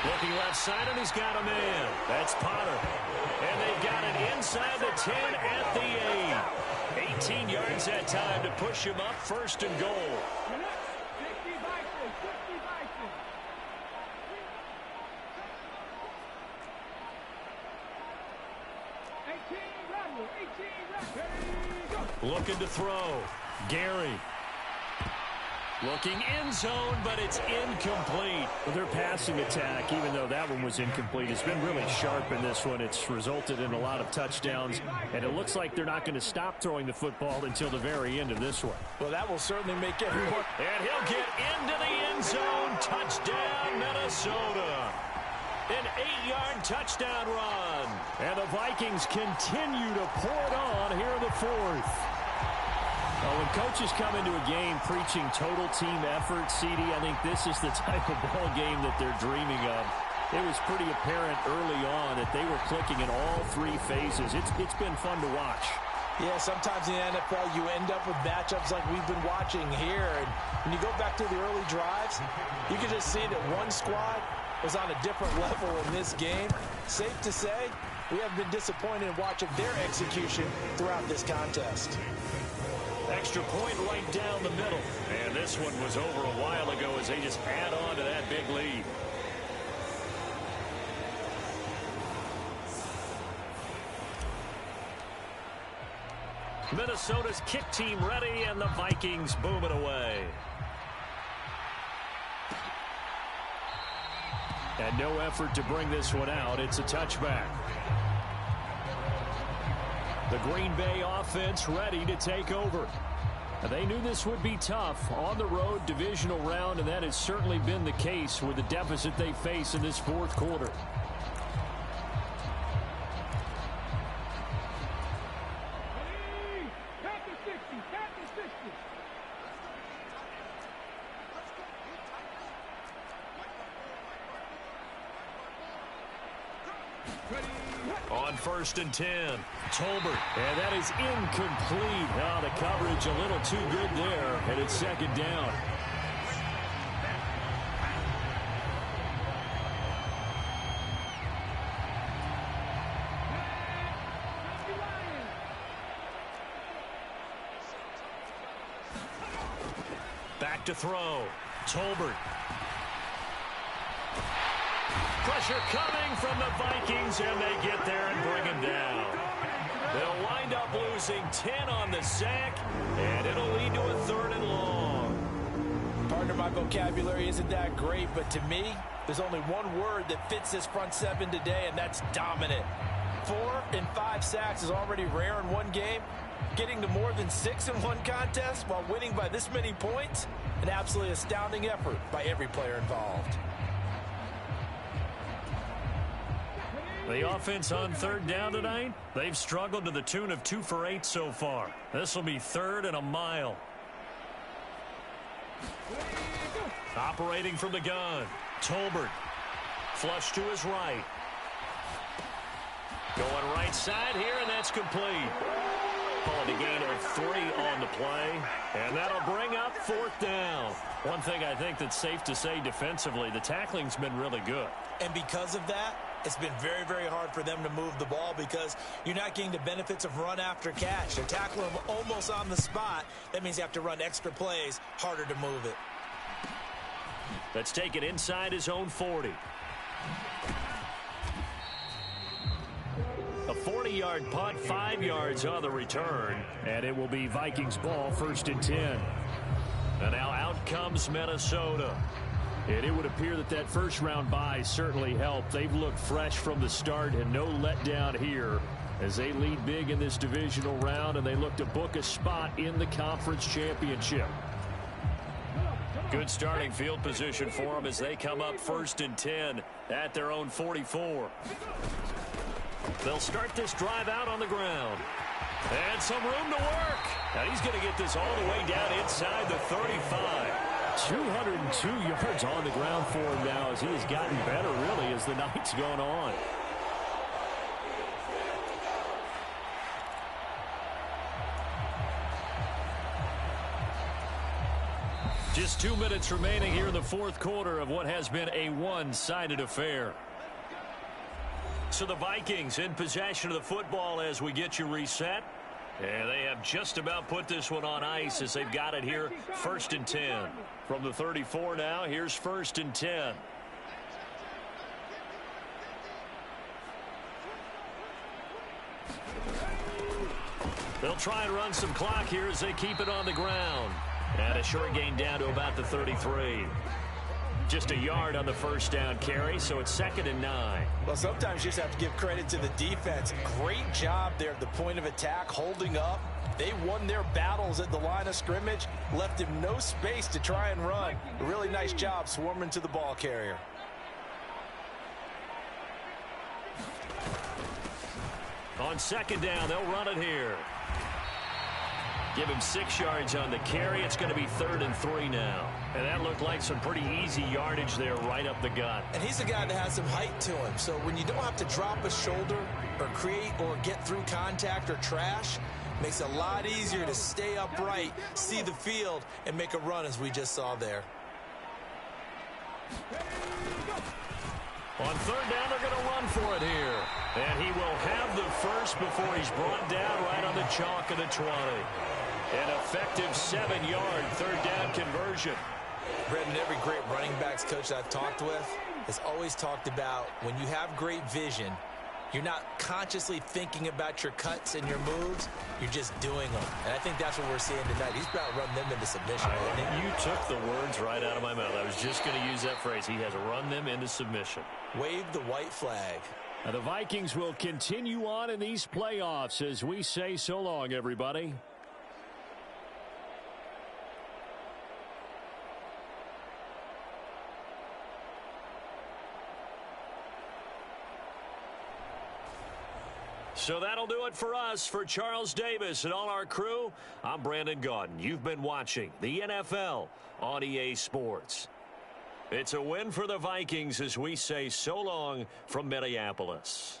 Looking left side, and he's got a man. That's Potter. And they've got it inside the 10 at the 8. 18 yards that time to push him up 1st and goal. Looking to throw. Gary. Looking end zone, but it's incomplete. Well, their passing attack, even though that one was incomplete, has been really sharp in this one. It's resulted in a lot of touchdowns, and it looks like they're not going to stop throwing the football until the very end of this one. Well, that will certainly make it. And he'll get into the end zone. Touchdown, Minnesota. An 8-yard touchdown run. And the Vikings continue to pour it on here in the 4th. Well, when coaches come into a game preaching total team effort, CD, I think this is the type of ball game that they're dreaming of. It was pretty apparent early on that they were clicking in all 3 phases. It's been fun to watch. Yeah, sometimes in the NFL you end up with matchups like we've been watching here. And when you go back to the early drives, you can just see that one squad was on a different level in this game. Safe to say, we have been disappointed in watching their execution throughout this contest. Extra point right down the middle. And this one was over a while ago as they just add on to that big lead. Minnesota's kick team ready, and the Vikings boom it away. And no effort to bring this one out. It's a touchback. The Green Bay offense ready to take over. They knew this would be tough on the road divisional round, and that has certainly been the case with the deficit they face in this 4th quarter. On 1st and 10, Tolbert, and that is incomplete. Oh, the coverage a little too good there, and it's 2nd down. Back to throw. Tolbert. Pressure coming from the Vikings, and they get there and bring him down. They'll wind up losing 10 on the sack, and it'll lead to a 3rd and long. Partner, my vocabulary isn't that great, but to me, there's only one word that fits this front seven today, and that's dominant. 4 and 5 sacks is already rare in one game. Getting to more than 6 in one contest while winning by this many points, an absolutely astounding effort by every player involved. The offense on 3rd down tonight, they've struggled to the tune of 2 for 8 so far. This will be 3rd and a mile. Operating from the gun, Tolbert. Flush to his right. Going right side here, and that's complete. Calling a gain of 3 on the play, and that'll bring up 4th down. One thing I think that's safe to say defensively, the tackling's been really good. And because of that, it's been very, very hard for them to move the ball because you're not getting the benefits of run after catch. They're tackling them almost on the spot. That means you have to run extra plays, harder to move it. Let's take it inside his own 40. A 40-yard punt, 5 yards on the return, and it will be Vikings ball, 1st and 10. And now out comes Minnesota. And it would appear that that first-round bye certainly helped. They've looked fresh from the start and no letdown here as they lead big in this divisional round, and they look to book a spot in the conference championship. Good starting field position for them as they come up 1st and 10 at their own 44. They'll start this drive out on the ground. And some room to work. And he's going to get this all the way down inside the 35. 202 yards on the ground for him now as he has gotten better, really, as the night's gone on. Just 2 minutes remaining here in the 4th quarter of what has been a one-sided affair. So the Vikings in possession of the football as we get you reset. And they have just about put this one on ice as they've got it here 1st and 10. From the 34 now, here's 1st and 10. They'll try and run some clock here as they keep it on the ground. And a short gain down to about the 33. Just a yard on the 1st down carry, so it's 2nd and 9. Well, sometimes you just have to give credit to the defense. Great job there at the point of attack, holding up. They won their battles at the line of scrimmage, left him no space to try and run. A really nice job swarming to the ball carrier. On 2nd down, they'll run it here. Give him 6 yards on the carry. It's going to be 3rd and 3 now. And that looked like some pretty easy yardage there right up the gut. And he's a guy that has some height to him. So when you don't have to drop a shoulder or create or get through contact or trash, makes it a lot easier to stay upright, see the field, and make a run as we just saw there. On 3rd down, they're going to run for it here. And he will have the first before he's brought down right on the chalk of the 20. An effective 7-yard 3rd down conversion. Brendan, every great running backs coach I've talked with has always talked about when you have great vision, you're not consciously thinking about your cuts and your moves. You're just doing them. And I think that's what we're seeing tonight. He's about to run them into submission. You took the words right out of my mouth. I was just going to use that phrase. He has run them into submission. Wave the white flag. Now the Vikings will continue on in these playoffs as we say so long, everybody. So that'll do it for us. For Charles Davis and all our crew, I'm Brandon Gaudin. You've been watching the NFL on EA Sports. It's a win for the Vikings as we say so long from Minneapolis.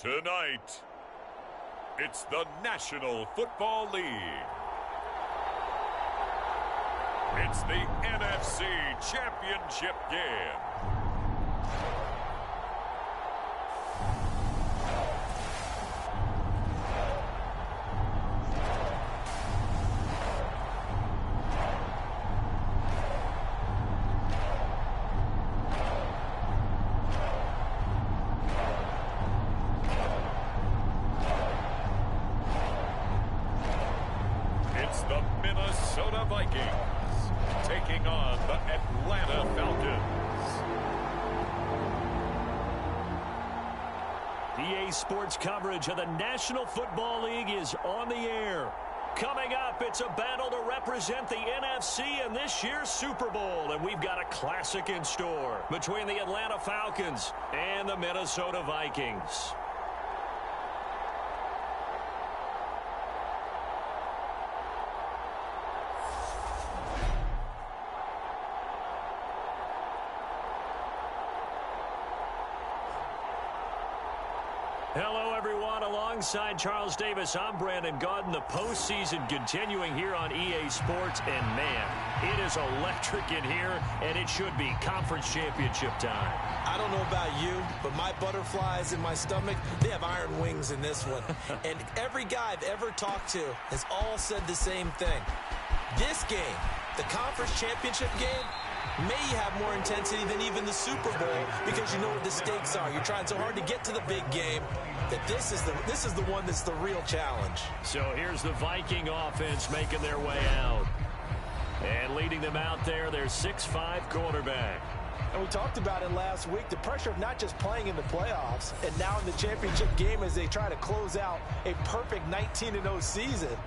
Tonight, it's the National Football League. It's the NFC Championship game. The Minnesota Vikings taking on the Atlanta Falcons. EA Sports coverage of the National Football League is on the air. Coming up, it's a battle to represent the NFC in this year's Super Bowl, and we've got a classic in store between the Atlanta Falcons and the Minnesota Vikings. Hello, everyone. Alongside Charles Davis, I'm Brandon Gaudin. The postseason continuing here on EA Sports. And, man, it is electric in here, and it should be conference championship time. I don't know about you, but my butterflies in my stomach, they have iron wings in this one. And every guy I've ever talked to has all said the same thing. This game, the conference championship game, may have more intensity than even the Super Bowl because you know what the stakes are. You're trying so hard to get to the big game that this is the one that's the real challenge. So here's the Viking offense making their way out. And leading them out there, their 6'5" quarterback. And we talked about it last week, the pressure of not just playing in the playoffs and now in the championship game as they try to close out a perfect 19-0 season.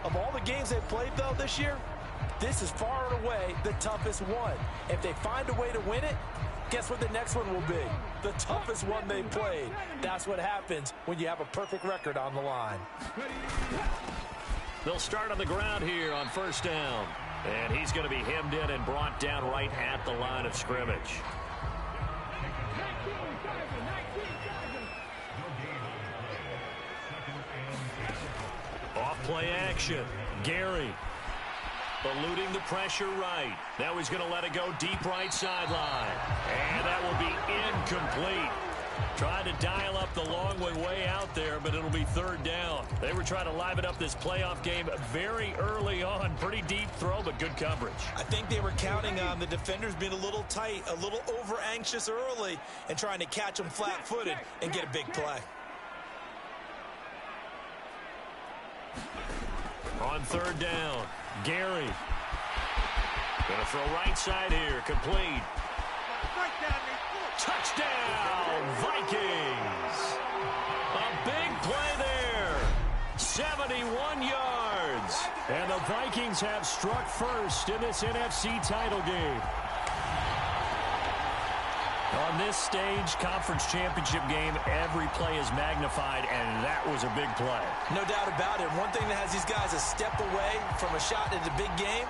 Of all the games they've played, though, this year, this is far and away the toughest one. If they find a way to win it, guess what the next one will be? The toughest one they played. That's what happens when you have a perfect record on the line. They'll start on the ground here on first down. And he's going to be hemmed in and brought down right at the line of scrimmage. Off play action. Gary. Eluding the pressure right. Now he's going to let it go deep right sideline. And that will be incomplete. Trying to dial up the long way out there, but it'll be third down. They were trying to liven up this playoff game very early on. Pretty deep throw, but good coverage. I think they were counting on the defenders being a little tight, a little over-anxious early, and trying to catch them flat-footed and get a big play. On third down, Gary. Going to throw right side here, complete. Touchdown, Vikings. A big play there. 71 yards. And the Vikings have struck first in this NFC title game. On this stage, conference championship game, every play is magnified, and that was a big play. No doubt about it. One thing that has these guys a step away from a shot at a big game,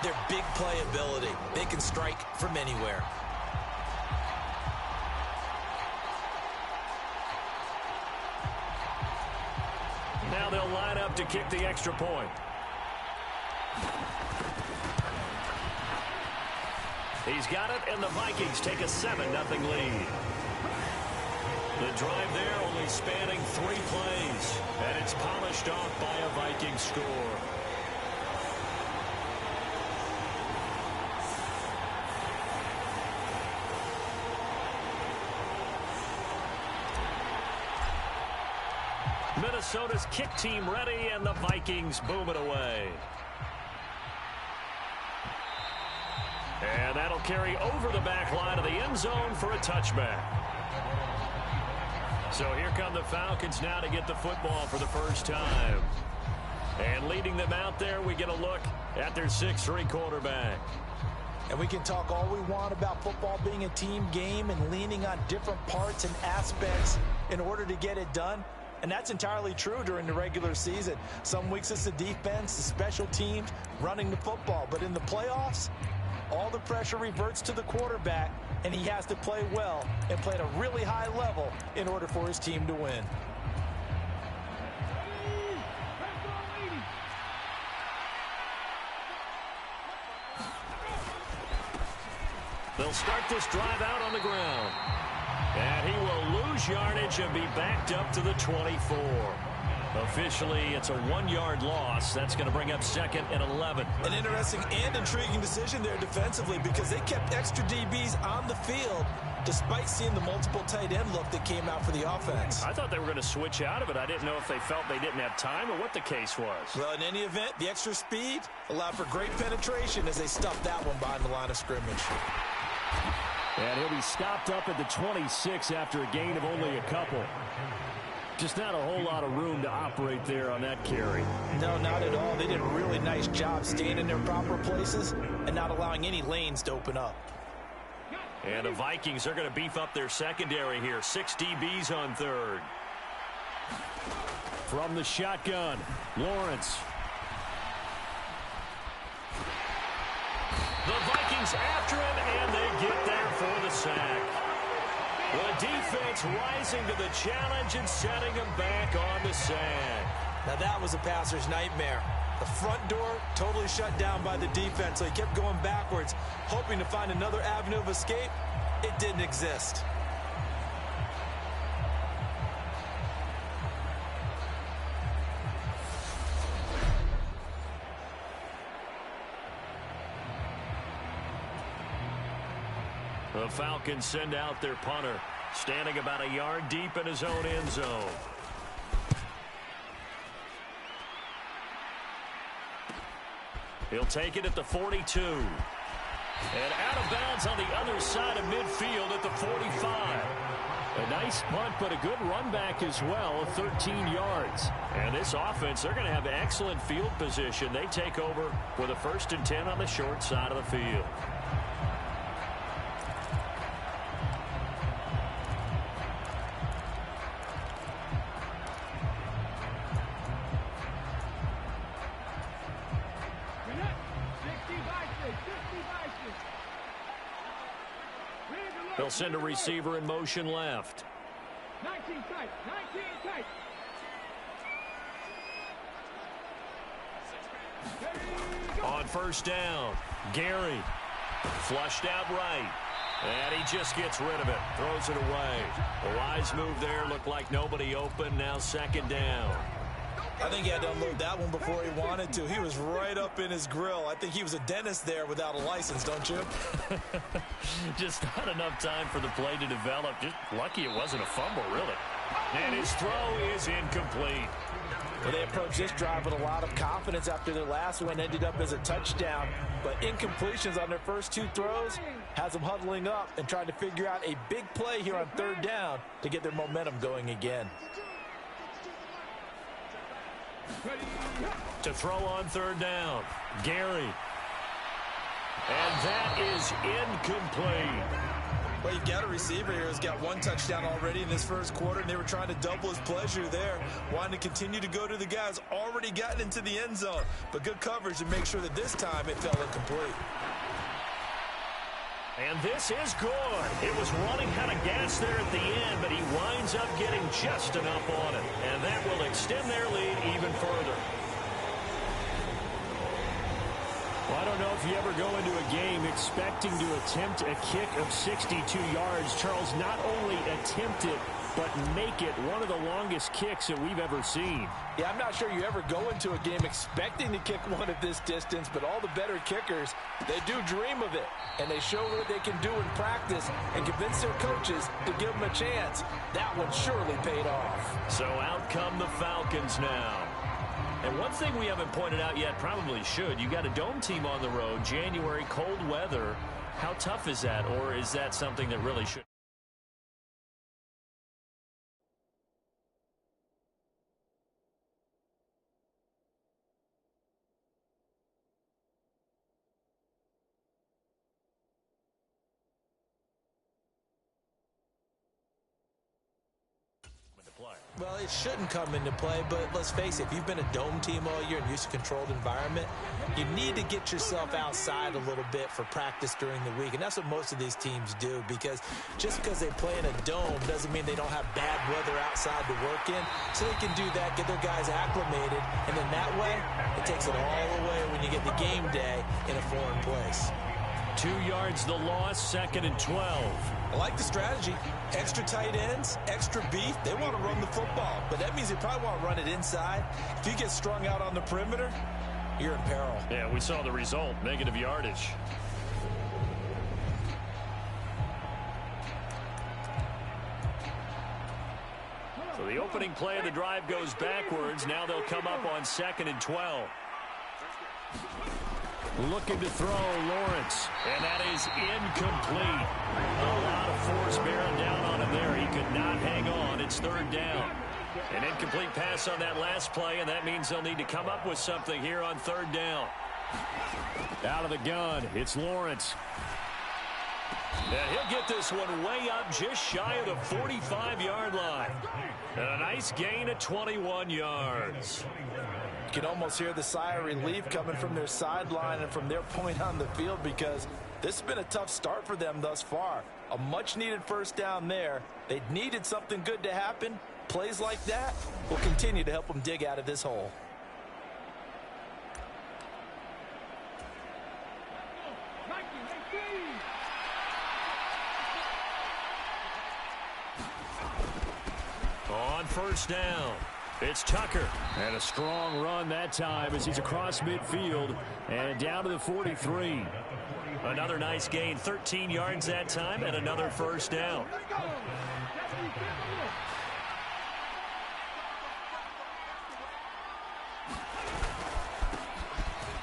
their big play ability. They can strike from anywhere. Now they'll line up to kick the extra point. He's got it, and the Vikings take a 7-0 lead. The drive there only spanning 3 plays, and it's polished off by a Viking score. Minnesota's kick team ready, and the Vikings boom it away. And that'll carry over the back line of the end zone for a touchback. So here come the Falcons now to get the football for the first time. And leading them out there, we get a look at their 6'3" quarterback. And we can talk all we want about football being a team game and leaning on different parts and aspects in order to get it done. And that's entirely true during the regular season. Some weeks it's the defense, the special teams, running the football. But in the playoffs, All the pressure reverts to the quarterback, and he has to play well and play at a really high level in order for his team to win. They'll start this drive out on the ground. And he will lose yardage and be backed up to the 24. Officially, it's a 1-yard loss. That's going to bring up second and 11. An interesting and intriguing decision there defensively because they kept extra DBs on the field despite seeing the multiple tight end look that came out for the offense. I thought they were going to switch out of it. I didn't know if they felt they didn't have time or what the case was. Well, in any event, the extra speed allowed for great penetration as they stuffed that one behind the line of scrimmage. And he'll be stopped up at the 26 after a gain of only a couple. Just not a whole lot of room to operate there on that carry. No, not at all. They did a really nice job staying in their proper places and not allowing any lanes to open up. And the Vikings are going to beef up their secondary here. 6 DBs on third. From the shotgun, Lawrence. The Vikings after him, and they get there for the sack. The defense rising to the challenge and setting him back on the sack. Now that was a passer's nightmare. The front door totally shut down by the defense, so he kept going backwards, hoping to find another avenue of escape. It didn't exist. The Falcons send out their punter, standing about a yard deep in his own end zone. He'll take it at the 42. And out of bounds on the other side of midfield at the 45. A nice punt, but a good run back as well, 13 yards. And this offense, they're going to have excellent field position. They take over with a 1st and 10 on the short side of the field. They'll send a receiver in motion left. 19 tight, 19 tight. On 1st down, Gary flushed out right. And he just gets rid of it, throws it away. A wise move there, looked like nobody open, now 2nd down. I think he had to unload that one before he wanted to. He was right up in his grill. I think he was a dentist there without a license, don't you? Just not enough time for the play to develop. Just lucky it wasn't a fumble, really. And his throw is incomplete. Well, they approached this drive with a lot of confidence after their last one ended up as a touchdown. But incompletions on their first 2 throws has them huddling up and trying to figure out a big play here on 3rd down to get their momentum going again. To throw on 3rd down, Gary. And that is incomplete. Well, you've got a receiver here who's got 1 touchdown already in this first quarter, and they were trying to double his pleasure there, wanting to continue to go to the guys already gotten into the end zone. But good coverage to make sure that this time it fell incomplete. And this is good. It was running out of gas there at the end, but he winds up getting just enough on it. And that will extend their lead even further. Well, I don't know if you ever go into a game expecting to attempt a kick of 62 yards. Charles, not only attempt it, but make it one of the longest kicks that we've ever seen. Yeah, I'm not sure you ever go into a game expecting to kick one at this distance, but all the better kickers, they do dream of it. And they show what they can do in practice and convince their coaches to give them a chance. That one surely paid off. So out come the Falcons now. And one thing we haven't pointed out yet, probably should, you got a dome team on the road, January, cold weather. How tough is that, or is that something that really should? Well, it shouldn't come into play, but let's face it, if you've been a dome team all year and used to a controlled environment, you need to get yourself outside a little bit for practice during the week, and that's what most of these teams do, because just because they play in a dome doesn't mean they don't have bad weather outside to work in, so they can do that, get their guys acclimated, and then that way, it takes it all away when you get the game day in a foreign place. 2 yards the loss, 2nd and 12. I like the strategy. Extra tight ends, extra beef. They want to run the football, but that means they probably want to run it inside. If you get strung out on the perimeter, you're in peril. Yeah, we saw the result, negative yardage. So the opening play of the drive goes backwards. Now they'll come up on 2nd and 12. Looking to throw, Lawrence, and that is incomplete. A lot of force bearing down on him there. He could not hang on. It's 3rd down. An incomplete pass on that last play, and that means they'll need to come up with something here on 3rd down. Out of the gun, it's Lawrence. And he'll get this one way up just shy of the 45-yard line. And a nice gain of 21 yards. You can almost hear the sigh of relief coming from their sideline and from their point on the field, because this has been a tough start for them thus far. A much-needed 1st down there. They needed something good to happen. Plays like that will continue to help them dig out of this hole. On 1st down, it's Tucker. And a strong run that time as he's across midfield and down to the 43. Another nice gain, 13 yards that time, and another 1st down.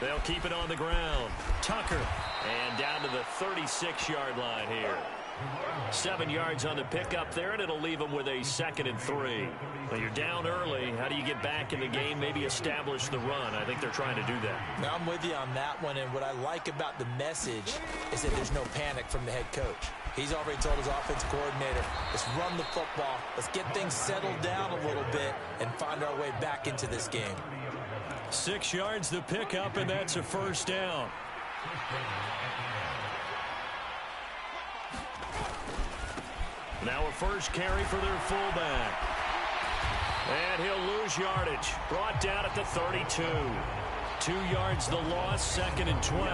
They'll keep it on the ground. Tucker, and down to the 36-yard line here. 7 yards on the pickup there, and it'll leave them with a 2nd and 3. When you're down early, how do you get back in the game, maybe establish the run? I think they're trying to do that. Now, I'm with you on that one, and what I like about the message is that there's no panic from the head coach. He's already told his offensive coordinator, let's run the football, let's get things settled down a little bit and find our way back into this game. 6 yards the pickup, and that's a 1st down. Now a 1st carry for their fullback. And he'll lose yardage. Brought down at the 32. 2 yards the loss, 2nd and 12.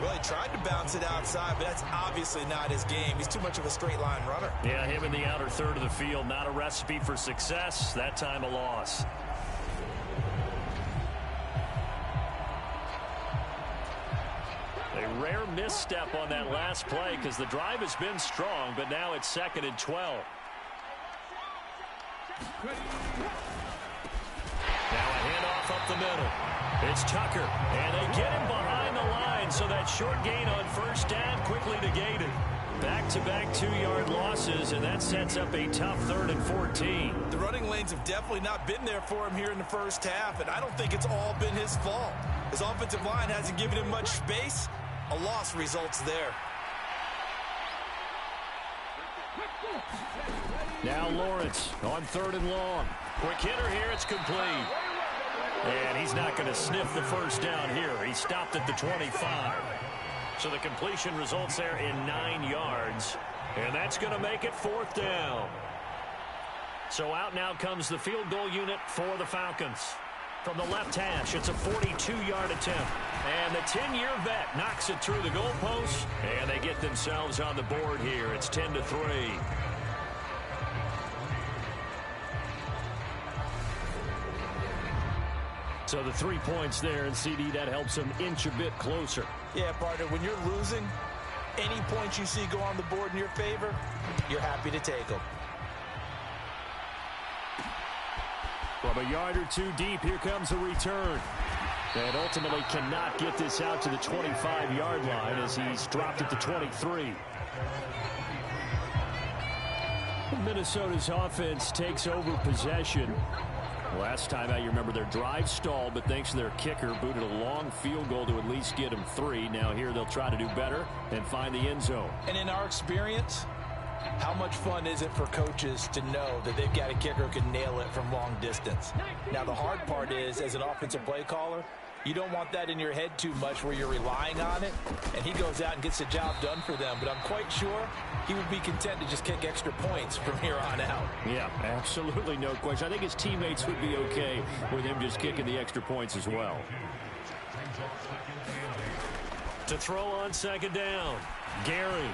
Well, he tried to bounce it outside, but that's obviously not his game. He's too much of a straight line runner. Yeah, him in the outer third of the field. Not a recipe for success. That time a loss. A rare misstep on that last play because the drive has been strong, but now it's 2nd and 12. Now a handoff up the middle. It's Tucker, and they get him behind the line, so that short gain on 1st down quickly negated. Back-to-back 2-yard losses, and that sets up a tough 3rd and 14. The running lanes have definitely not been there for him here in the 1st half, and I don't think it's all been his fault. His offensive line hasn't given him much space. A loss results there. Now Lawrence on 3rd and long. Quick hitter here, it's complete. And he's not going to sniff the 1st down here. He stopped at the 25. So the completion results there in 9 yards. And that's going to make it 4th down. So out now comes the field goal unit for the Falcons. From the left hash, it's a 42-yard attempt. And the 10-year vet knocks it through the goalpost. And they get themselves on the board here. It's 10-3. So the 3 points there, and CD, that helps them inch a bit closer. Yeah, partner, when you're losing, any points you see go on the board in your favor, you're happy to take them. From a yard or two deep, here comes a return. And ultimately cannot get this out to the 25-yard line as he's dropped at the 23. Minnesota's offense takes over possession. Last time out, you remember their drive stalled, but thanks to their kicker, booted a long field goal to at least get them 3. Now here they'll try to do better and find the end zone. And in our experience, How much fun is it for coaches to know that they've got a kicker who can nail it from long distance? Now, the hard part is, as an offensive play caller, you don't want that in your head too much where you're relying on it, and he goes out and gets the job done for them. But I'm quite sure he would be content to just kick extra points from here on out. Yeah, absolutely no question. I think his teammates would be okay with him just kicking the extra points as well. To throw on second down, Gary.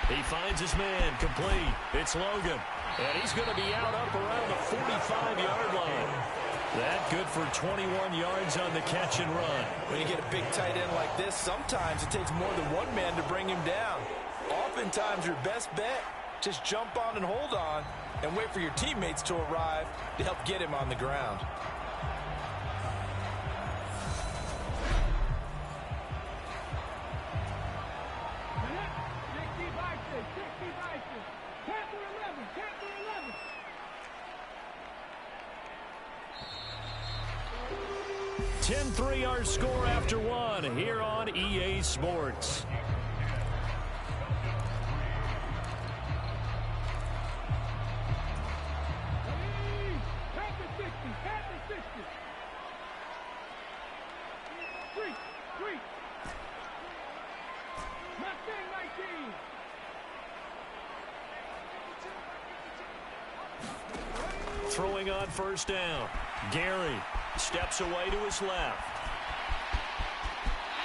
He finds his man, complete. It's Logan. And he's going to be out up around the 45-yard line. That good for 21 yards on the catch and run. When you get a big tight end like this, sometimes it takes more than one man to bring him down. Oftentimes, your best bet, just jump on and hold on and wait for your teammates to arrive to help get him on the ground. $10-3 our score after one here on EA Sports. Throwing on first down. Gary steps away to his left.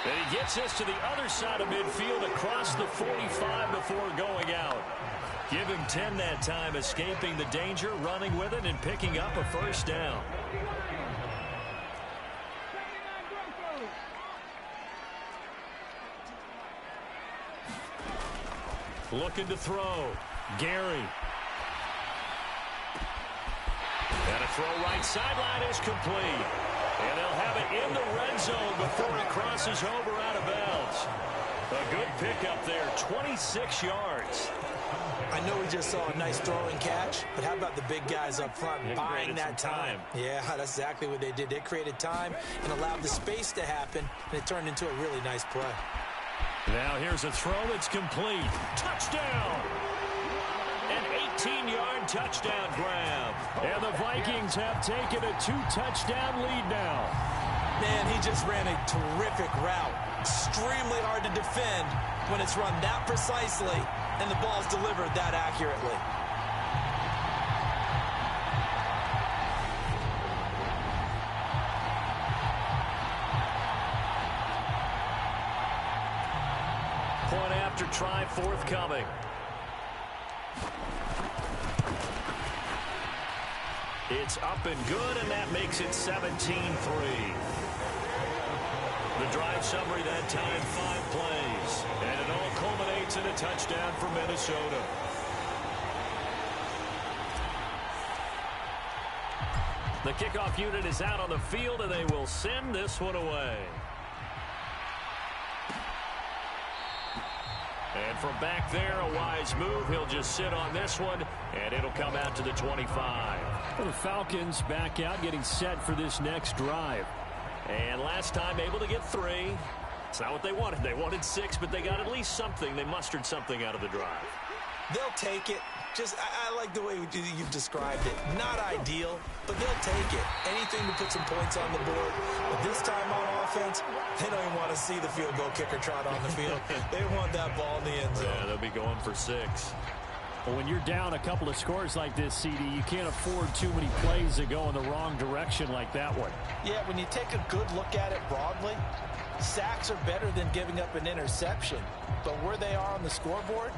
And he gets this to the other side of midfield across the 45 before going out. Give him 10 that time, escaping the danger, running with it, and picking up a first down. Looking to throw. Gary. And a throw right sideline is complete. And they'll have it in the red zone before it crosses over out of bounds. A good pickup there, 26 yards. I know we just saw a nice throwing catch, but how about the big guys up front buying that time? Yeah, that's exactly what they did. They created time and allowed the space to happen, and it turned into a really nice play. Now here's a throw that's complete. Touchdown! An 18-yard touchdown grab. And the Vikings have taken a 2-touchdown lead now. Man, he just ran a terrific route. Extremely hard to defend when it's run that precisely and the ball's delivered that accurately. Point after try forthcoming. It's up and good, and that makes it 17-3. The drive summary that time, 5 plays. And it all culminates in a touchdown for Minnesota. The kickoff unit is out on the field, and they will send this one away. And from back there, a wise move. He'll just sit on this one, and it'll come out to the 25. Well, the Falcons back out, getting set for this next drive. And last time, able to get 3. It's not what they wanted. They wanted 6, but they got at least something. They mustered something out of the drive. They'll take it. Just, I like the way you've described it. Not ideal, but they'll take it. Anything to put some points on the board. But this time on offense, they don't even want to see the field goal kicker trot on the field. They want that ball in the end zone. Yeah, they'll be going for 6. Well, when you're down a couple of scores like this, CD, you can't afford too many plays that go in the wrong direction like that one. Yeah, when you take a good look at it broadly, sacks are better than giving up an interception. But where they are on the scoreboard,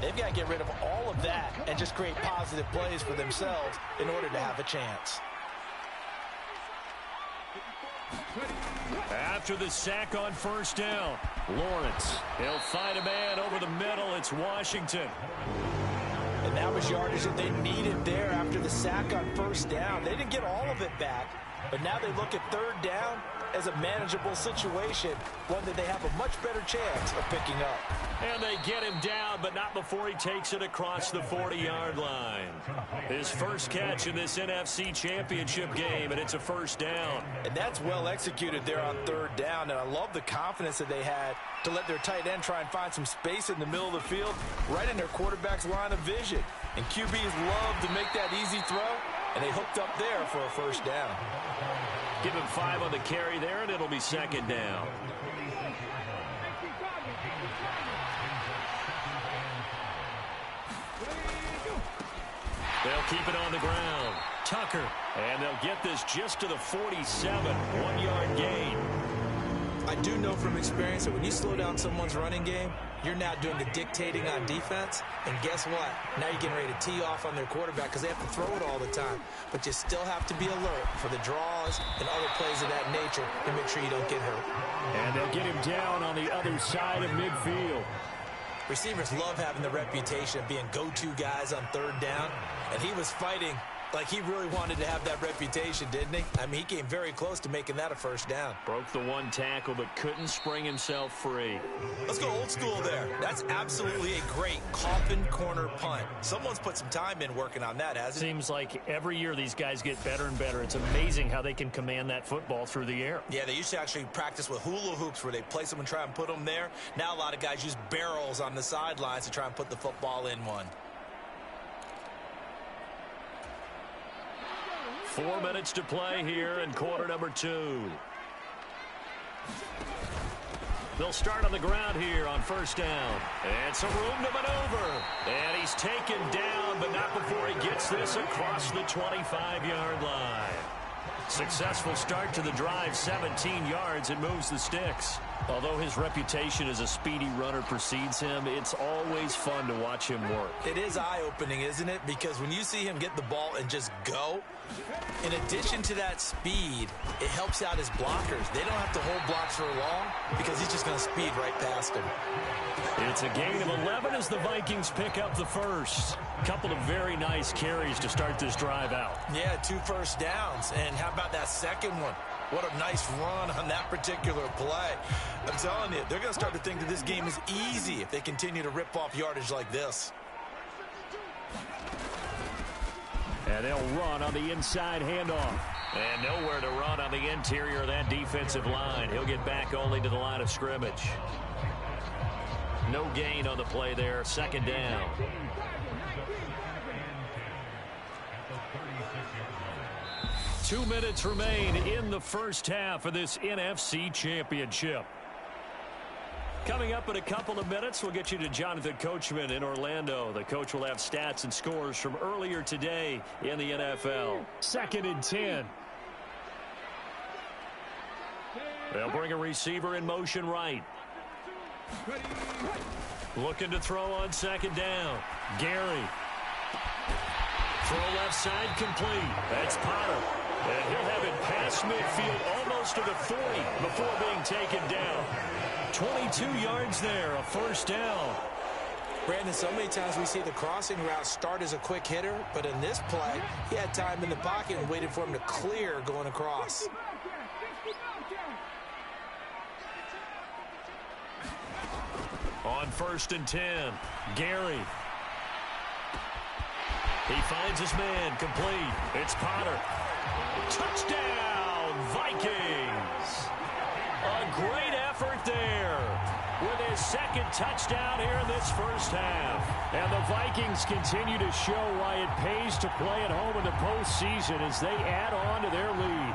they've got to get rid of all of that and just create positive plays for themselves in order to have a chance. After the sack on first down, Lawrence. He'll find a man over the middle. It's Washington. And that was yardage that they needed there after the sack on first down. They didn't get all of it back, but now they look at third down as a manageable situation, one that they have a much better chance of picking up. And they get him down, but not before he takes it across the 40-yard line. His first catch in this NFC Championship game, and it's a first down. And that's well executed there on third down, and I love the confidence that they had to let their tight end try and find some space in the middle of the field, right in their quarterback's line of vision. And QBs love to make that easy throw, and they hooked up there for a first down. Give him 5 on the carry there, and it'll be second down. They'll keep it on the ground. Tucker. And they'll get this just to the 47. 1-yard gain. I do know from experience that when you slow down someone's running game, you're now doing the dictating on defense. And guess what? Now you're getting ready to tee off on their quarterback because they have to throw it all the time. But you still have to be alert for the draws and other plays of that nature to make sure you don't get hurt. And they'll get him down on the other side of midfield. Receivers love having the reputation of being go-to guys on third down. And he was fighting like he really wanted to have that reputation, didn't he? I mean, he came very close to making that a first down. Broke the one tackle, but couldn't spring himself free. Let's go old school there. That's absolutely a great coffin corner punt. Someone's put some time in working on that, hasn't it? Seems like every year these guys get better and better. It's amazing how they can command that football through the air. Yeah, they used to actually practice with hula hoops where they place them and try and put them there. Now a lot of guys use barrels on the sidelines to try and put the football in one. 4 minutes to play here in quarter number 2. They'll start on the ground here on first down. And some room to maneuver. And he's taken down, but not before he gets this across the 25-yard line. Successful start to the drive, 17 yards, and moves the sticks. Although his reputation as a speedy runner precedes him, it's always fun to watch him work. It is eye-opening, isn't it? Because when you see him get the ball and just go, in addition to that speed, it helps out his blockers. They don't have to hold blocks for long because he's just going to speed right past them. It's a gain of 11 as the Vikings pick up the first. Couple of very nice carries to start this drive out. Yeah, 2 first downs. And how about that second one? What a nice run on that particular play. I'm telling you, they're going to start to think that this game is easy if they continue to rip off yardage like this. And they'll run on the inside handoff. And nowhere to run on the interior of that defensive line. He'll get back only to the line of scrimmage. No gain on the play there. Second down. Two minutes remain in the first half of this NFC Championship. Coming up in a couple of minutes, we'll get you to Jonathan Coachman in Orlando. The coach will have stats and scores from earlier today in the NFL. 2nd and 10. They'll bring a receiver in motion right. Looking to throw on second down. Gary. Throw left side complete. That's Potter. And he'll have it past midfield almost to the 40 before being taken down. 22 yards there, a first down. Brandon, so many times we see the crossing route start as a quick hitter, but in this play, he had time in the pocket and waited for him to clear going across. On 1st and 10, Gary. He finds his man complete. It's Potter. Touchdown, Vikings. A great effort there with his second touchdown here in this first half. And the Vikings continue to show why it pays to play at home in the postseason as they add on to their lead.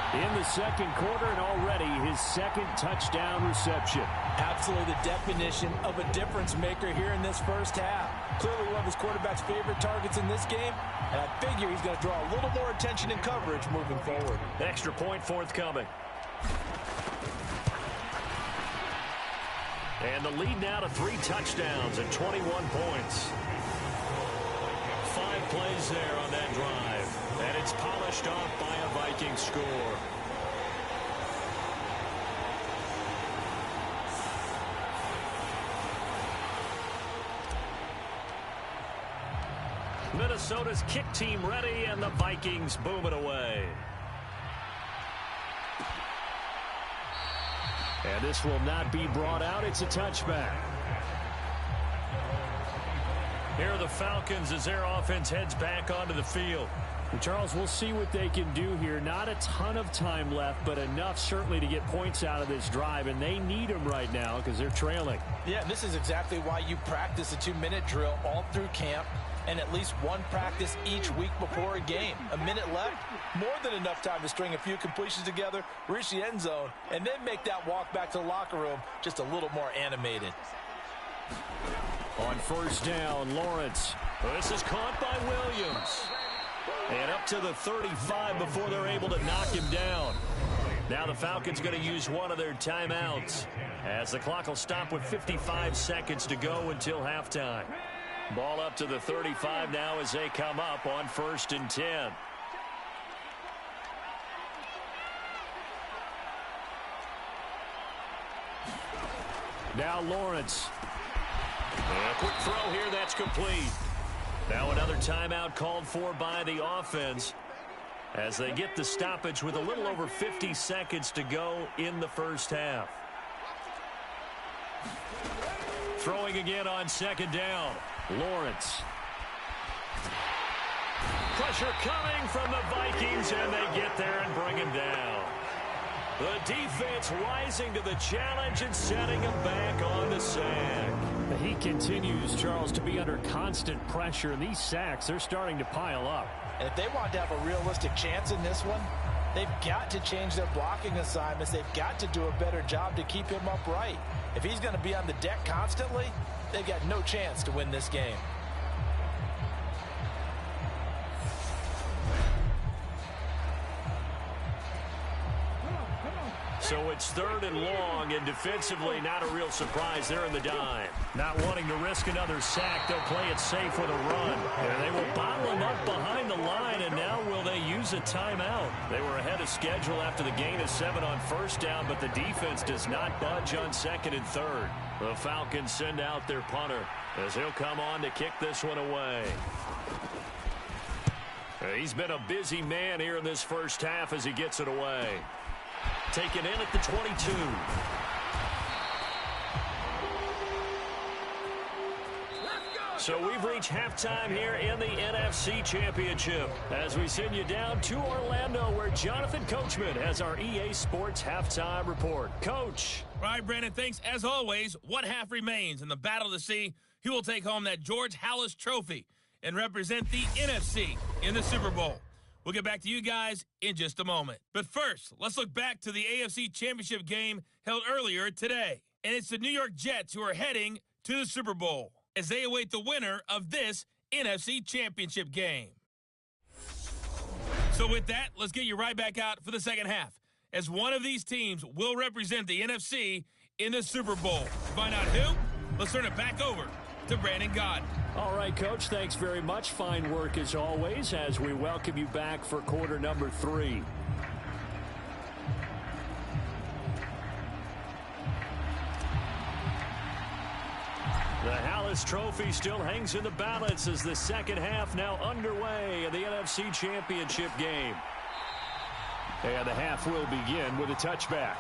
In the second quarter and already his second touchdown reception. Absolutely the definition of a difference maker here in this first half. Clearly one of his quarterback's favorite targets in this game, and I figure he's going to draw a little more attention and coverage moving forward. Extra point forthcoming. And the lead now to 3 touchdowns and 21 points. 5 plays there on that drive. And it's polished off by a Viking score. Minnesota's kick team ready, and the Vikings boom it away. And this will not be brought out. It's a touchback. Here are the Falcons as their offense heads back onto the field. And Charles, we'll see what they can do here. Not a ton of time left, but enough certainly to get points out of this drive, and they need them right now because they're trailing. Yeah, and this is exactly why you practice a 2-minute drill all through camp and at least one practice each week before a game. A minute left, more than enough time to string a few completions together, reach the end zone, and then make that walk back to the locker room just a little more animated. On first down, Lawrence. This is caught by Williams. And up to the 35 before they're able to knock him down. Now the Falcons going to use one of their timeouts as the clock will stop with 55 seconds to go until halftime. Ball up to the 35 now as they come up on 1st and 10. Now Lawrence. And a quick throw here, that's complete. Now another timeout called for by the offense as they get the stoppage with a little over 50 seconds to go in the first half. Throwing again on 2nd down. Lawrence. Pressure coming from the Vikings, and they get there and bring him down. The defense rising to the challenge and setting him back on the sack. He continues, Charles, to be under constant pressure, and these sacks, they're starting to pile up. And if they want to have a realistic chance in this one, they've got to change their blocking assignments. They've got to do a better job to keep him upright. If he's going to be on the deck constantly, they've got no chance to win this game. So it's 3rd and long, and defensively not a real surprise. They're in the dime. Not wanting to risk another sack, they'll play it safe with a run. And they will bottle him up behind the line, and now will they use a timeout? They were ahead of schedule after the gain of 7 on 1st down, but the defense does not budge on 2nd and 3rd. The Falcons send out their punter as he'll come on to kick this one away. He's been a busy man here in this first half as he gets it away. Taken in at the 22. So we've reached halftime here in the NFC Championship as we send you down to Orlando where Jonathan Coachman has our EA Sports Halftime Report. Coach. All right, Brandon, thanks. As always, one half remains in the battle to see who will take home that George Halas Trophy and represent the NFC in the Super Bowl. We'll get back to you guys in just a moment. But first, let's look back to the AFC Championship game held earlier today. And it's the New York Jets who are heading to the Super Bowl as they await the winner of this NFC Championship game. So with that, let's get you right back out for the second half, as one of these teams will represent the NFC in the Super Bowl. To find out who, let's turn it back over to Brandon Gaudin. All right, Coach, thanks very much. Fine work as always as we welcome you back for quarter number 3. The Halas Trophy still hangs in the balance as the second half now underway in the NFC Championship game. And the half will begin with a touchback.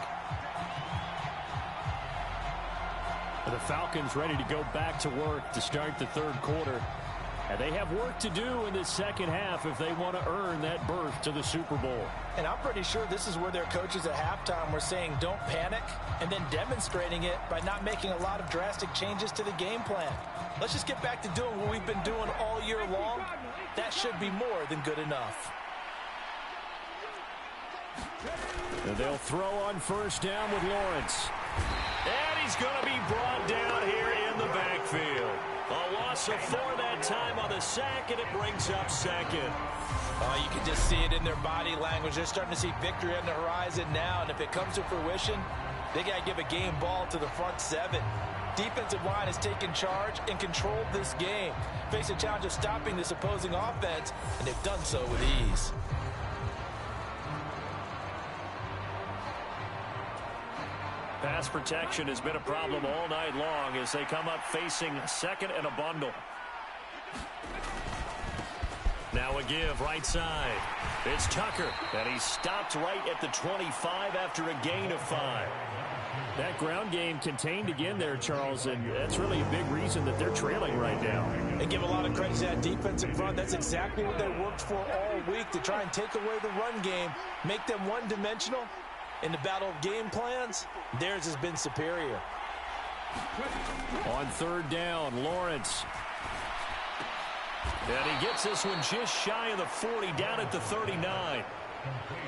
The Falcons ready to go back to work to start the third quarter. And they have work to do in the second half if they want to earn that berth to the Super Bowl. And I'm pretty sure this is where their coaches at halftime were saying don't panic and then demonstrating it by not making a lot of drastic changes to the game plan. Let's just get back to doing what we've been doing all year long. That should be more than good enough. And they'll throw on first down with Lawrence. And he's going to be brought down here in the backfield. A loss of 4 that time on the sack, and it brings up second. Oh, you can just see it in their body language. They're starting to see victory on the horizon now, and if it comes to fruition, they got to give a game ball to the front 7. Defensive line has taken charge and controlled this game. Face a challenge of stopping this opposing offense, and they've done so with ease. Pass protection has been a problem all night long as they come up facing second and a bundle. Now a give right side. It's Tucker, and he's stopped right at the 25 after a gain of 5. That ground game contained again there, Charles, and that's really a big reason that they're trailing right now. They give a lot of credit to that defensive front. That's exactly what they worked for all week, to try and take away the run game, make them one-dimensional. In the battle of game plans, theirs has been superior. On third down, Lawrence. And he gets this one just shy of the 40, down at the 39.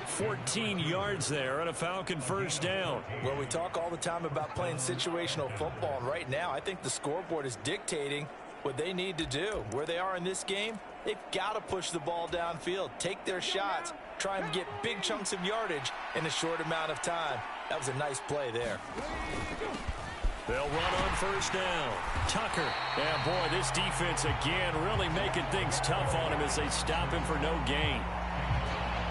14 yards there and a Falcon first down. Well, we talk all the time about playing situational football, and right now I think the scoreboard is dictating what they need to do. Where they are in this game, they've got to push the ball downfield, take their shots, try and get big chunks of yardage in a short amount of time. That was a nice play there. They'll run on first down. Tucker. And boy, this defense again really making things tough on him as they stop him for no gain.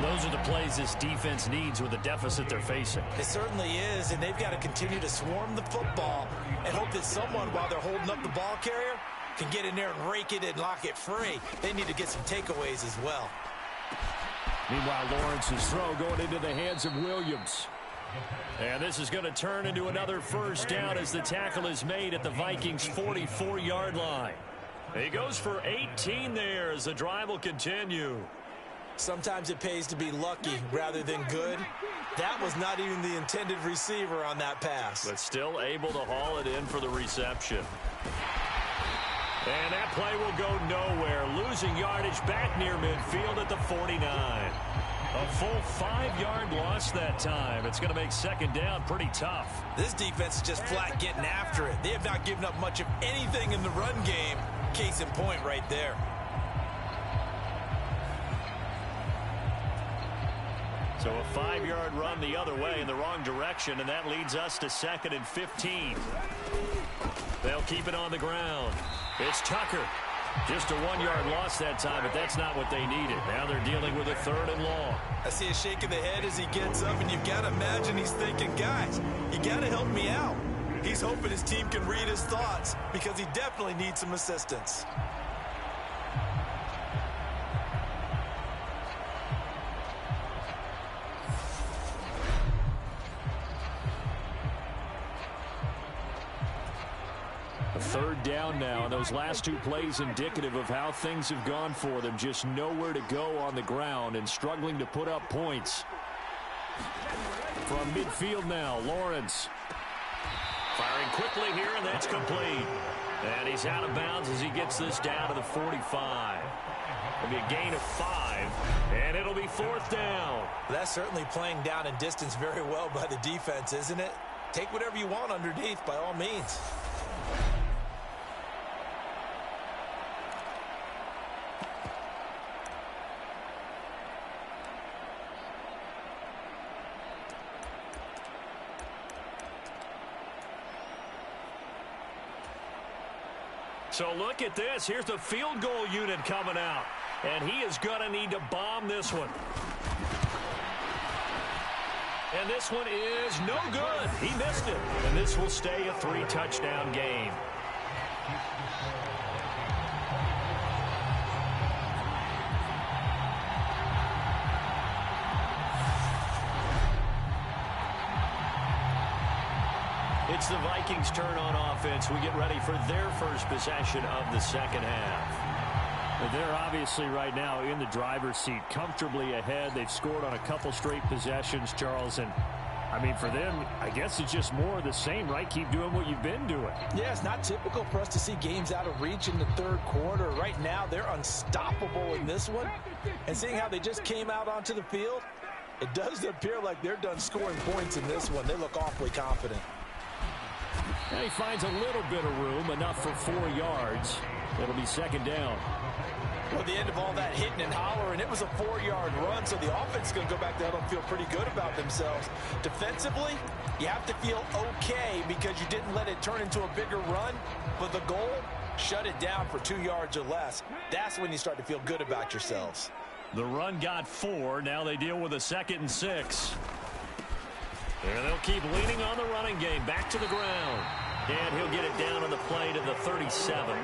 Those are the plays this defense needs with the deficit they're facing. It certainly is, and they've got to continue to swarm the football and hope that someone, while they're holding up the ball carrier, can get in there and rake it and lock it free. They need to get some takeaways as well. Meanwhile, Lawrence's throw going into the hands of Williams. And this is going to turn into another first down as the tackle is made at the Vikings' 44-yard line. He goes for 18 there as the drive will continue. Sometimes it pays to be lucky rather than good. That was not even the intended receiver on that pass. But still able to haul it in for the reception. And that play will go nowhere. Losing yardage back near midfield at the 49. A full 5-yard loss that time. It's going to make second down pretty tough. This defense is just flat getting after it. They have not given up much of anything in the run game. Case in point right there. So a 5-yard run the other way in the wrong direction, and that leads us to 2nd and 15. They'll keep it on the ground. It's Tucker. Just a 1-yard loss that time, but that's not what they needed. Now they're dealing with a 3rd and long. I see a shake of the head as he gets up, and you've got to imagine he's thinking, guys, you got to help me out. He's hoping his team can read his thoughts because he definitely needs some assistance. Third down now, and those last 2 plays indicative of how things have gone for them. Just nowhere to go on the ground and struggling to put up points. From midfield now, Lawrence. Firing quickly here, and that's complete. And he's out of bounds as he gets this down to the 45. It'll be a gain of 5, and it'll be 4th down. That's certainly playing down in distance very well by the defense, isn't it? Take whatever you want underneath by all means. So look at this. Here's the field goal unit coming out. And he is going to need to bomb this one. And this one is no good. He missed it. And this will stay a 3-touchdown game. It's the Vikings' turn on offense. We get ready for their first possession of the second half. They're obviously right now in the driver's seat, comfortably ahead. They've scored on a couple straight possessions, Charles. And, I mean, for them, I guess it's just more of the same, right? Keep doing what you've been doing. Yeah, it's not typical for us to see games out of reach in the third quarter. Right now, they're unstoppable in this one. And seeing how they just came out onto the field, it does appear like they're done scoring points in this one. They look awfully confident. And he finds a little bit of room, enough for 4 yards. It'll be second down. Well, at the end of all that hitting and hollering, it was a 4-yard run, so the offense is going to go back there and feel pretty good about themselves. Defensively, you have to feel okay because you didn't let it turn into a bigger run, but the goal, shut it down for 2 yards or less. That's when you start to feel good about yourselves. The run got 4. Now they deal with a 2nd and 6. And they'll keep leaning on the running game. Back to the ground. And he'll get it down on the play to the 37.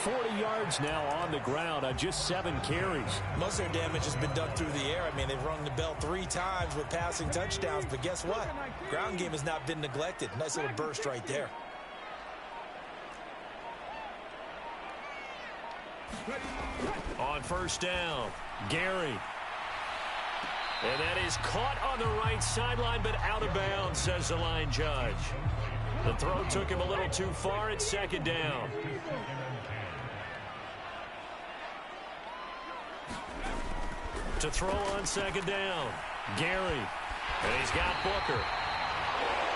40 yards now on the ground on just 7 carries. Most of their damage has been done through the air. I mean, they've rung the bell 3 times with passing touchdowns, but guess what? Ground game has not been neglected. Nice little burst right there. On first down, Gary. And that is caught on the right sideline, but out of bounds, says the line judge. The throw took him a little too far. It's second down. To throw on second down, Gary. And he's got Booker.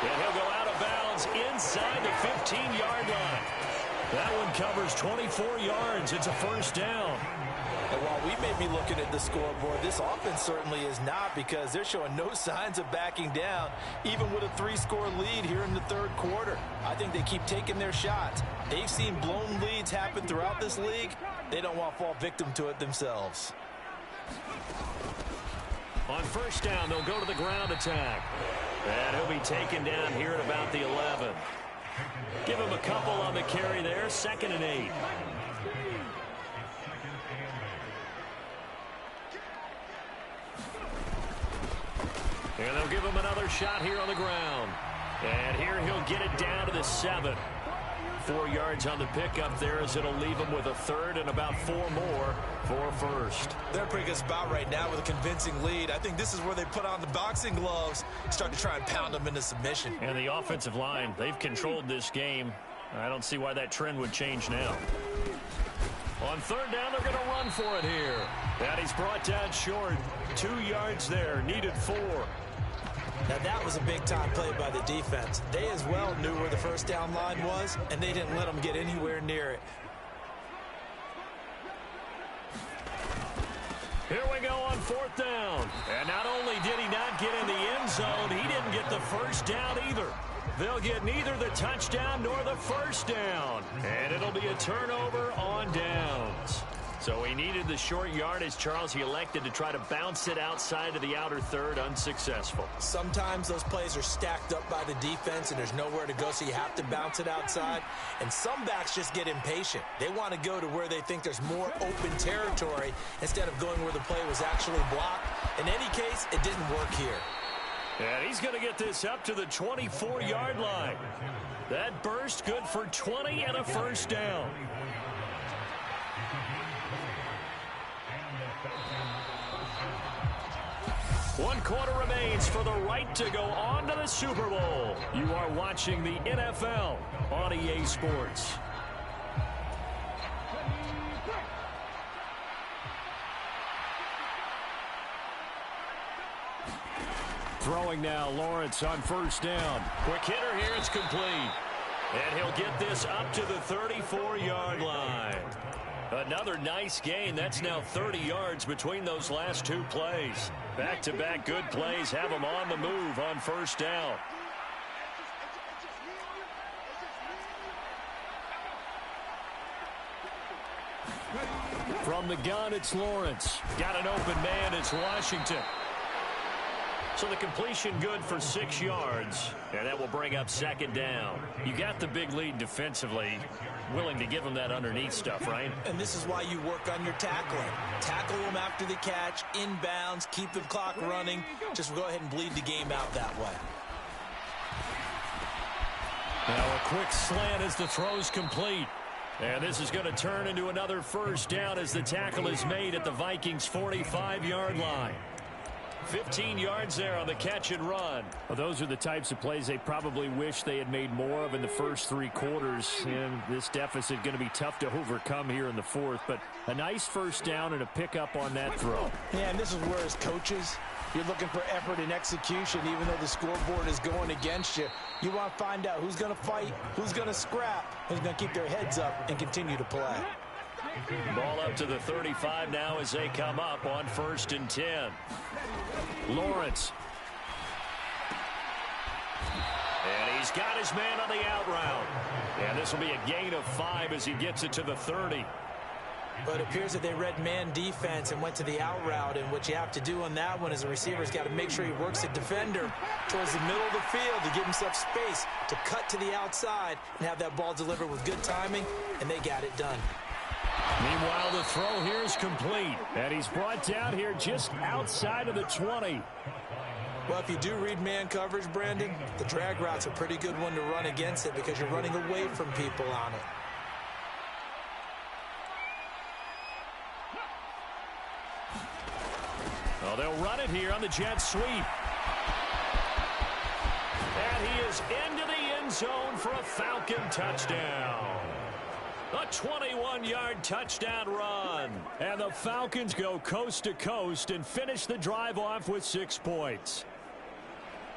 And he'll go out of bounds inside the 15-yard line. That one covers 24 yards. It's a first down. And while we may be looking at the scoreboard, this offense certainly is not, because they're showing no signs of backing down, even with a 3-score lead here in the third quarter. I think they keep taking their shots. They've seen blown leads happen throughout this league. They don't want to fall victim to it themselves. On first down, they'll go to the ground attack. And he'll be taken down here at about the 11. Give him a couple on the carry there. 2nd and 8. And they'll give him another shot here on the ground. And here he'll get it down to the 7. 4 yards on the pickup there, as it'll leave him with a third and about 4 more for first. They're in a pretty good spot right now with a convincing lead. I think this is where they put on the boxing gloves, start to try and pound them into submission. And the offensive line, they've controlled this game. I don't see why that trend would change now. On third down, they're going to run for it here. And he's brought down short. 2 yards there, needed 4. Now that was a big-time play by the defense. They as well knew where the first down line was, and they didn't let them get anywhere near it. Here we go on 4th down. And not only did he not get in the end zone, he didn't get the first down either. They'll get neither the touchdown nor the first down. And it'll be a turnover on downs. So he needed the short yardage, Charles. He elected to try to bounce it outside of the outer third, unsuccessful. Sometimes those plays are stacked up by the defense and there's nowhere to go, so you have to bounce it outside. And some backs just get impatient. They want to go to where they think there's more open territory instead of going where the play was actually blocked. In any case, it didn't work here. And he's going to get this up to the 24-yard line. That burst good for 20 and a first down. One quarter remains for the right to go on to the Super Bowl. You are watching the NFL on EA Sports. Throwing now, Lawrence on first down. Quick hitter here, it's complete. And he'll get this up to the 34-yard line. Another nice gain. That's now 30 yards between those last 2 plays. Back-to-back good plays have them on the move on first down. From the gun, it's Lawrence. Got an open man, it's Washington. So the completion good for 6 yards, and that will bring up second down. You got the big lead defensively, willing to give them that underneath stuff, right? And this is why you work on your tackling. Tackle them after the catch, inbounds, keep the clock running. Just go ahead and bleed the game out that way. Now a quick slant as the throw's complete. And this is going to turn into another first down as the tackle is made at the Vikings' 45-yard line. 15 yards there on the catch and run. Well, those are the types of plays they probably wish they had made more of in the first 3 quarters. And this deficit going to be tough to overcome here in the 4th. But a nice first down and a pickup on that throw. Yeah, and this is where, as coaches, you're looking for effort and execution. Even though the scoreboard is going against you, you want to find out who's going to fight, who's going to scrap, who's going to keep their heads up and continue to play. Ball up to the 35 now as they come up on 1st and 10. Lawrence. And he's got his man on the out route. And this will be a gain of 5 as he gets it to the 30. But it appears that they read man defense and went to the out route. And what you have to do on that one is the receiver's got to make sure he works the defender towards the middle of the field to give himself space to cut to the outside and have that ball delivered with good timing. And they got it done. Meanwhile, the throw here is complete, and he's brought down here just outside of the 20. Well, if you do read man coverage, Brandon, the drag route's a pretty good one to run against it because you're running away from people on it. Well, they'll run it here on the jet sweep. And he is into the end zone for a Falcon touchdown. A 21-yard touchdown run. And the Falcons go coast to coast and finish the drive off with 6 points.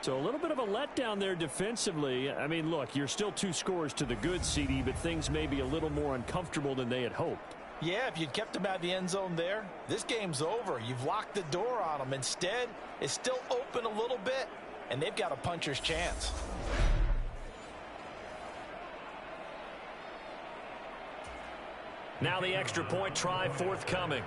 So a little bit of a letdown there defensively. I mean, look, you're still 2 scores to the good, CD, but things may be a little more uncomfortable than they had hoped. Yeah, if you'd kept him out of the end zone there, this game's over. You've locked the door on him. Instead, it's still open a little bit, and they've got a puncher's chance. Now the extra point try forthcoming.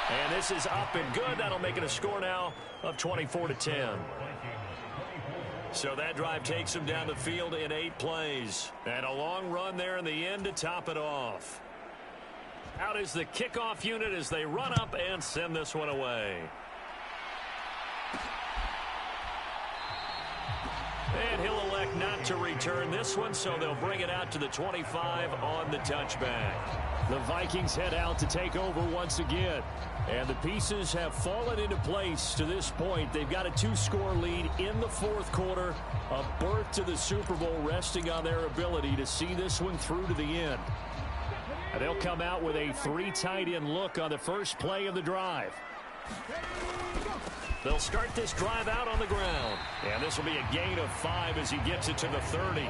And this is up and good. That'll make it a score now of 24-10. So that drive takes them down the field in 8 plays. And a long run there in the end to top it off. Out is the kickoff unit as they run up and send this one away. And he'll elect not to return this one, so they'll bring it out to the 25 on the touchback. The Vikings head out to take over once again. And the pieces have fallen into place to this point. They've got a 2-score lead in the 4th quarter. A berth to the Super Bowl resting on their ability to see this one through to the end. And they'll come out with a 3 tight end look on the first play of the drive. They'll start this drive out on the ground. And this will be a gain of 5 as he gets it to the 30.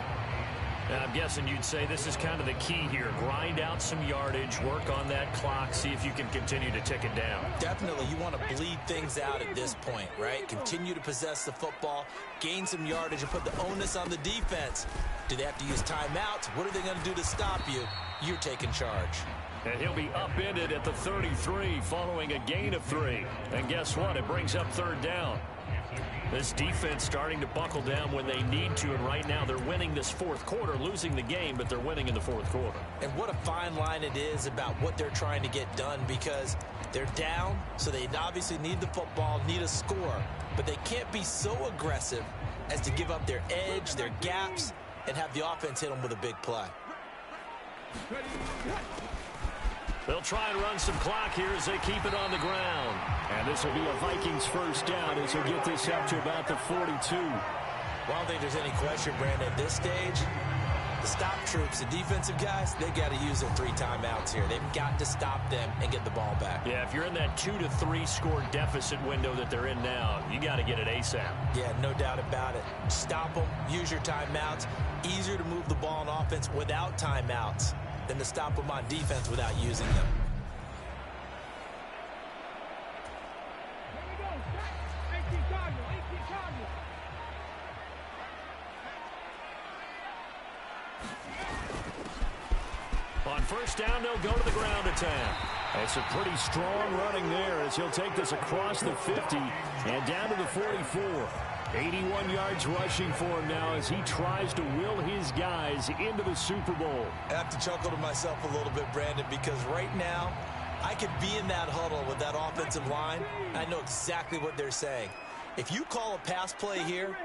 And I'm guessing you'd say this is kind of the key here. Grind out some yardage, work on that clock, see if you can continue to tick it down. Definitely, you want to bleed things out at this point, right? Continue to possess the football, gain some yardage, and put the onus on the defense. Do they have to use timeouts? What are they going to do to stop you? You're taking charge. And he'll be upended at the 33 following a gain of 3. And guess what? It brings up 3rd down. This defense starting to buckle down when they need to, and right now they're winning this 4th quarter, losing the game, but they're winning in the 4th quarter. And what a fine line it is about what they're trying to get done, because they're down, so they obviously need the football, need a score, but they can't be so aggressive as to give up their edge, their gaps, and have the offense hit them with a big play. They'll try and run some clock here as they keep it on the ground. And this will be a Vikings first down as they'll get this up to about the 42. Well, I don't think there's any question, Brandon, at this stage, the stop troops, the defensive guys, they got to use their 3 timeouts here. They've got to stop them and get the ball back. Yeah, if you're in that 2 to 3 score deficit window that they're in now, you got to get it ASAP. Yeah, no doubt about it. Stop them, use your timeouts. Easier to move the ball on offense without timeouts than to stop them on defense without using them. On first down, they'll go to the ground attack. It's a pretty strong running there as he'll take this across the 50 and down to the 44. 81 yards rushing for him now as he tries to will his guys into the Super Bowl. I have to chuckle to myself a little bit, Brandon, because right now I could be in that huddle with that offensive line. I know exactly what they're saying. If you call a pass play here,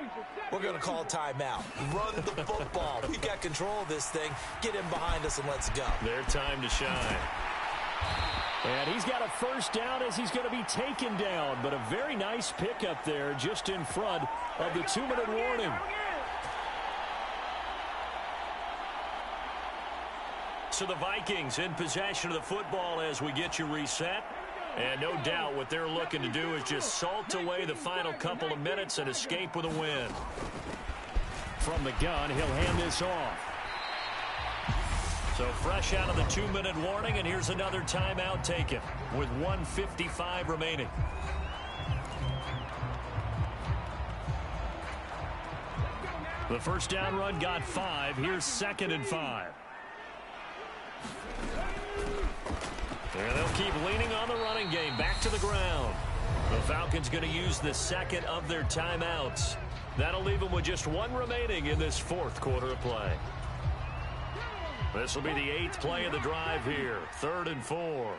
we're going to call a timeout. Run the football. We've got control of this thing. Get him behind us and let's go. Their time to shine. And he's got a first down as he's going to be taken down. But a very nice pickup there just in front of the 2-minute warning. So the Vikings in possession of the football as we get you reset. And no doubt what they're looking to do is just salt away the final couple of minutes and escape with a win. From the gun, he'll hand this off. So fresh out of the 2-minute warning, and here's another timeout taken with 1:55 remaining. The first down run got 5. Here's 2nd and 5. And they'll keep leaning on the running game. Back to the ground. The Falcons going to use the second of their timeouts. That'll leave them with just one remaining in this fourth quarter of play. This will be the 8th play of the drive here. 3rd and 4.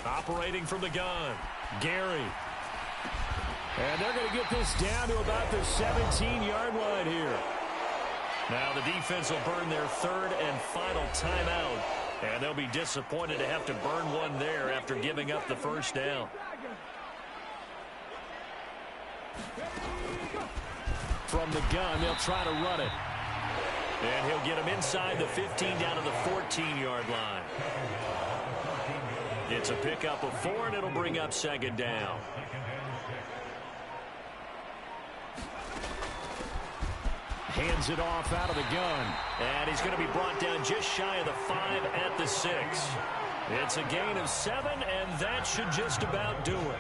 Operating from the gun, Gary. And they're going to get this down to about the 17-yard line here. Now the defense will burn their 3rd and final timeout. And they'll be disappointed to have to burn one there after giving up the first down. From the gun, they'll try to run it. And he'll get him inside the 15 down to the 14-yard line. It's a pickup of 4, and it'll bring up 2nd down. Hands it off out of the gun. And he's going to be brought down just shy of the 5 at the 6. It's a gain of 7, and that should just about do it.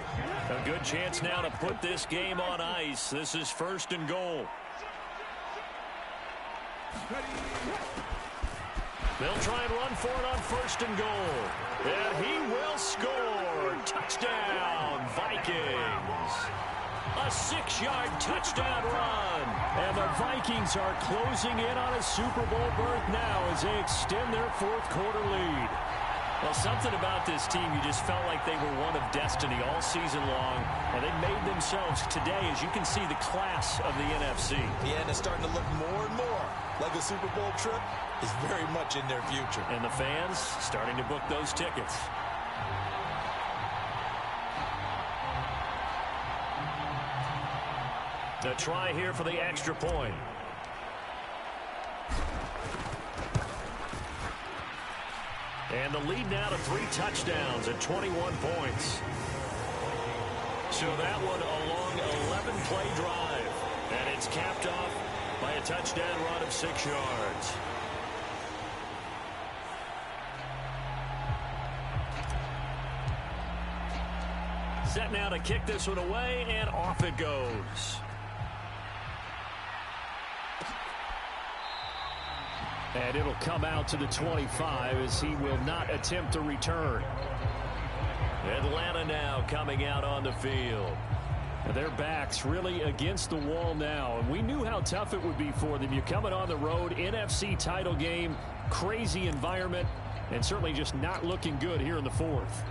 A good chance now to put this game on ice. This is 1st and goal. They'll try and run for it on 1st and goal. And he will score. Touchdown, Vikings. A 6-yard touchdown run. And the Vikings are closing in on a Super Bowl berth now as they extend their fourth quarter lead. Well, something about this team, you just felt like they were one of destiny all season long, and they made themselves today, as you can see, the class of the NFC. Yeah, and it's starting to look more and more like a Super Bowl trip is very much in their future. And the fans starting to book those tickets. A try here for the extra point. And the lead now to 3 touchdowns at 21 points. So that one a long 11-play drive. And it's capped off by a touchdown run of 6 yards. Set now to kick this one away, and off it goes. And it'll come out to the 25 as he will not attempt to return. Atlanta now coming out on the field. And their backs really against the wall now. And we knew how tough it would be for them. You're coming on the road, NFC title game, crazy environment, and certainly just not looking good here in the fourth.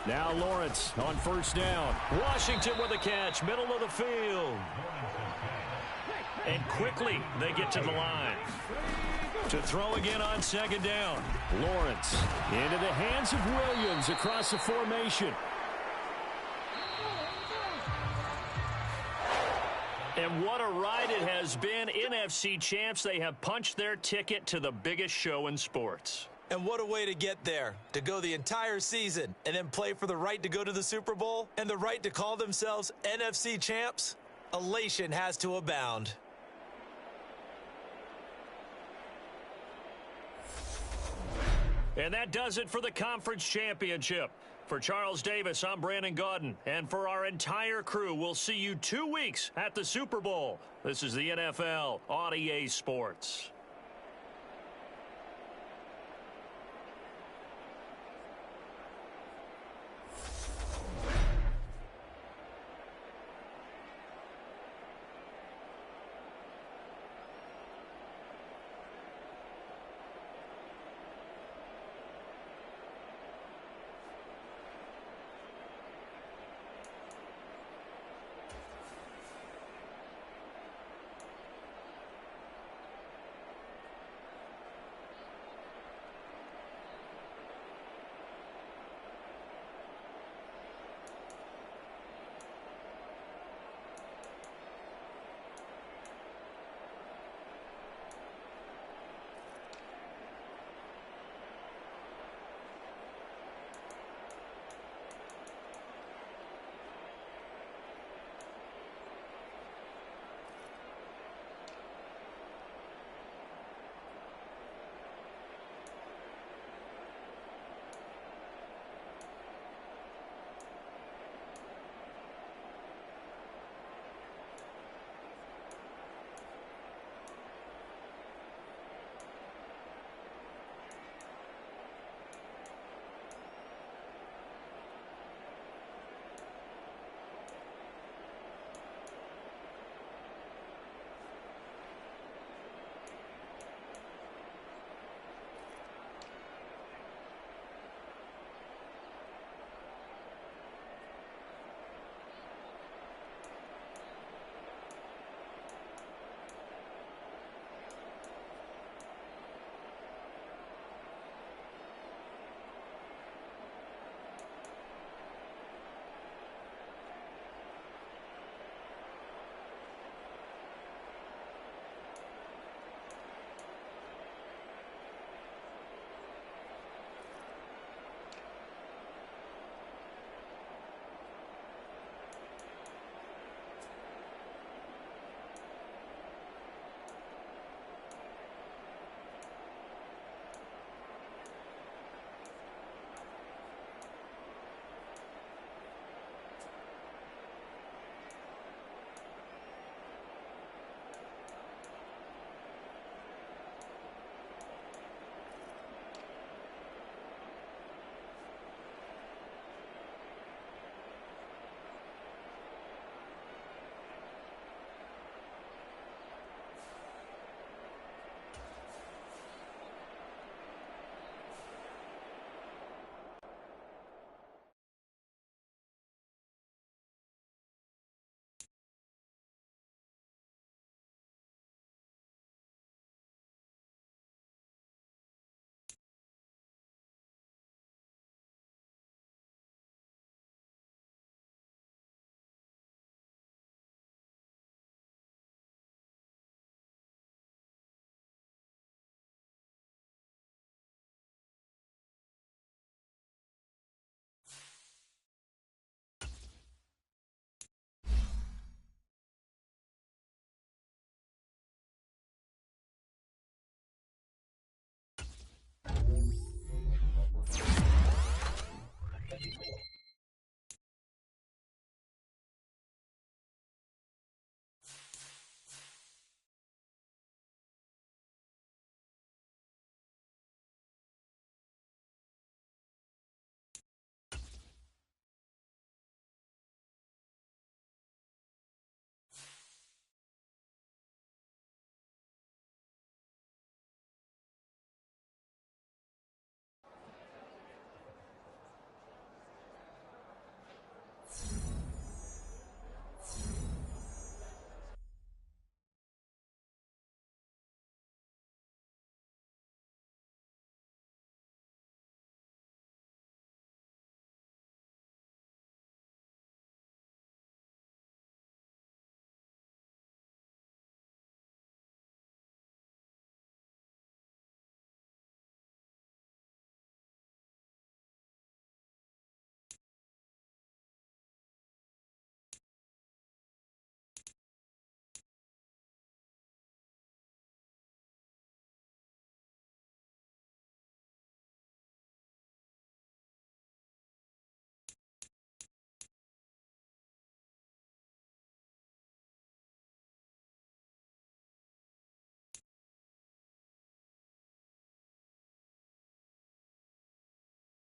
Now Lawrence on 1st down. Washington with a catch, middle of the field. And quickly they get to the line. To throw again on 2nd down. Lawrence into the hands of Williams across the formation. And what a ride it has been. NFC champs, they have punched their ticket to the biggest show in sports. And what a way to get there, to go the entire season and then play for the right to go to the Super Bowl and the right to call themselves NFC champs. Elation has to abound. And that does it for the conference championship. For Charles Davis, I'm Brandon Gaudin. And for our entire crew, we'll see you 2 weeks at the Super Bowl. This is the NFL on EA Sports.